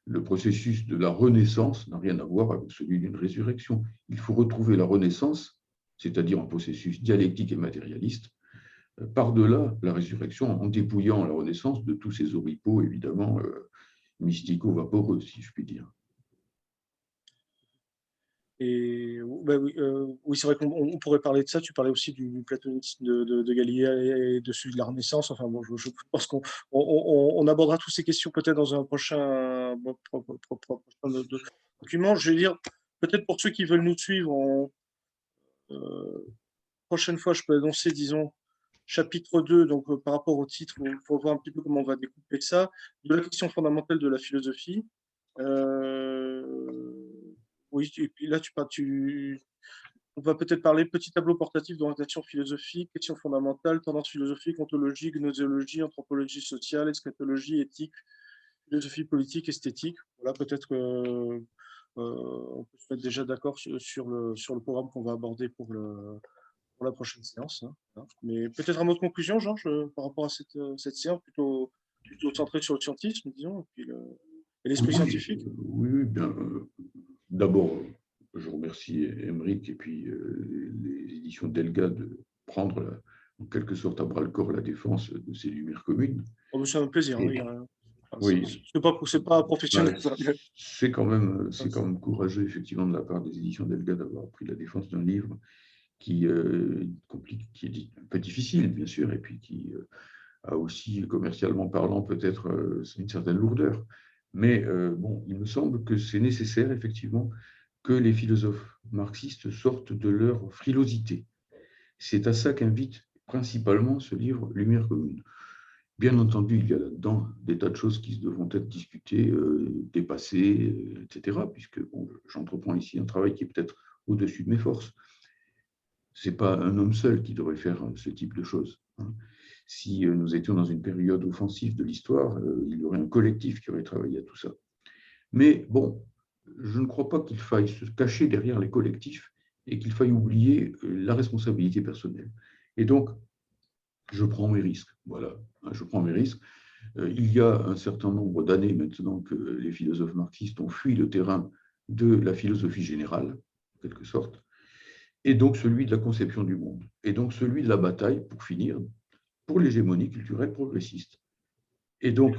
le processus de la renaissance n'a rien à voir avec celui d'une résurrection. Il faut retrouver la renaissance, c'est-à-dire un processus dialectique et matérialiste, par-delà la résurrection, en dépouillant la renaissance de tous ces oripeaux, évidemment, mystico-vaporeux, si je puis dire. Et bah oui, oui c'est vrai qu'on pourrait parler de ça. Tu parlais aussi du platonisme de Galilée et de celui de la Renaissance. Enfin, bon, je pense qu'on abordera toutes ces questions peut-être dans un prochain document. Je vais dire, peut-être pour ceux qui veulent nous suivre, prochaine fois, je peux annoncer, disons, chapitre 2, donc par rapport au titre, il faut voir un petit peu comment on va découper ça, de la question fondamentale de la philosophie. Oui, et puis là, on va peut-être parler petit tableau portatif d'orientation philosophique, questions fondamentales, tendances philosophiques, ontologie, gnoséologie, anthropologie sociale, eschatologie, éthique, philosophie politique, esthétique. Voilà, peut-être on peut se mettre déjà d'accord sur le programme qu'on va aborder pour la prochaine séance. Mais peut-être un mot de conclusion, Georges, par rapport à cette séance, plutôt centrée sur le scientisme, disons, et l'esprit Oui, scientifique. oui, bien. D'abord, je remercie Émeric et puis les éditions Delga de prendre en quelque sorte à bras le corps la défense de ces lumières communes. Oh, c'est un plaisir. Et, oui, C'est pas professionnel. c'est quand même courageux, effectivement, de la part des éditions Delga d'avoir pris la défense d'un livre qui est un peu difficile, bien sûr, et puis qui a aussi, commercialement parlant, peut-être une certaine lourdeur. Mais bon, il me semble que c'est nécessaire, effectivement, que les philosophes marxistes sortent de leur frilosité. C'est à ça qu'invite principalement ce livre Lumière commune. Bien entendu, il y a là-dedans des tas de choses qui devront être discutées, dépassées, etc., puisque bon, j'entreprends ici un travail qui est peut-être au-dessus de mes forces. Ce n'est pas un homme seul qui devrait faire ce type de choses. Si nous étions dans une période offensive de l'histoire, il y aurait un collectif qui aurait travaillé à tout ça. Mais bon, je ne crois pas qu'il faille se cacher derrière les collectifs et qu'il faille oublier la responsabilité personnelle. Et donc, je prends mes risques. Voilà, je prends mes risques. Il y a un certain nombre d'années maintenant que les philosophes marxistes ont fui le terrain de la philosophie générale, en quelque sorte, et donc celui de la conception du monde, et donc celui de la bataille, pour finir, pour l'hégémonie culturelle progressiste. Et donc,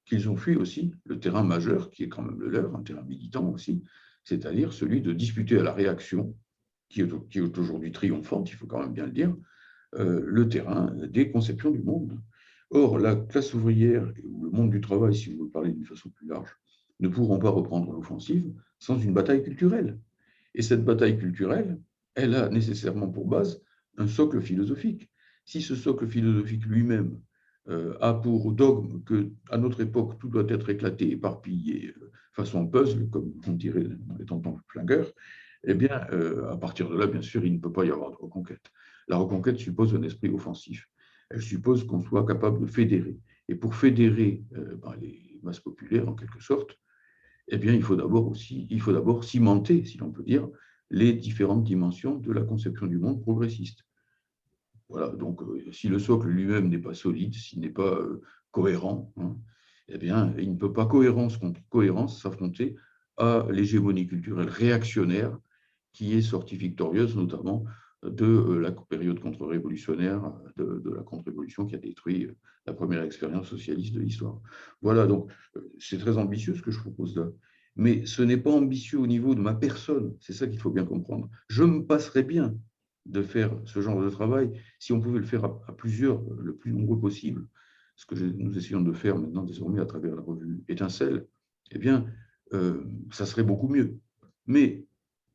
qu'ils ont fui aussi le terrain majeur, qui est quand même le leur, un terrain militant aussi, c'est-à-dire celui de disputer à la réaction, qui est aujourd'hui triomphante, il faut quand même bien le dire, le terrain des conceptions du monde. Or, la classe ouvrière ou le monde du travail, si vous voulez parler d'une façon plus large, ne pourront pas reprendre l'offensive sans une bataille culturelle. Et cette bataille culturelle, elle a nécessairement pour base un socle philosophique. Si ce socle philosophique lui-même a pour dogme qu'à notre époque, tout doit être éclaté, éparpillé, façon puzzle, comme on dirait dans les tontons flingueurs, eh bien, à partir de là, bien sûr, il ne peut pas y avoir de reconquête. La reconquête suppose un esprit offensif. Elle suppose qu'on soit capable de fédérer. Et pour fédérer les masses populaires, en quelque sorte, eh bien, il faut d'abord cimenter, si l'on peut dire, les différentes dimensions de la conception du monde progressiste. Voilà, donc si le socle lui-même n'est pas solide, s'il n'est pas cohérent, hein, eh bien, il ne peut pas, cohérence contre cohérence, s'affronter à l'hégémonie culturelle réactionnaire qui est sortie victorieuse, notamment de la période contre-révolutionnaire, de la contre-révolution qui a détruit la première expérience socialiste de l'histoire. Voilà, donc c'est très ambitieux ce que je propose là. Mais ce n'est pas ambitieux au niveau de ma personne, c'est ça qu'il faut bien comprendre. Je me passerais bien de faire ce genre de travail si on pouvait le faire à plusieurs, le plus nombreux possible, ce que nous essayons de faire maintenant désormais à travers la revue Étincelle, eh bien, ça serait beaucoup mieux. Mais,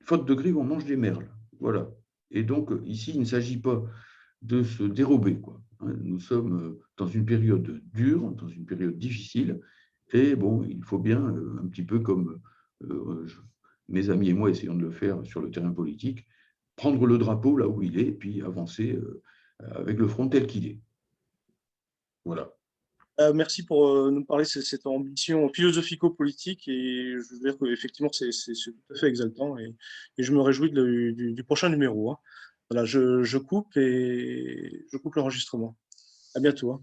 faute de grive, on mange des merles. Voilà. Et donc, ici, il ne s'agit pas de se dérober, quoi. Nous sommes dans une période dure, dans une période difficile, et bon, il faut bien, un petit peu comme mes amis et moi essayons de le faire sur le terrain politique, prendre le drapeau là où il est, et puis avancer avec le front tel qu'il est. Voilà. Merci pour nous parler de cette ambition philosophico-politique et je veux dire qu'effectivement c'est tout à fait exaltant et je me réjouis du prochain numéro, hein. Voilà, je coupe et je coupe l'enregistrement. À bientôt, hein.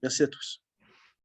Merci à tous.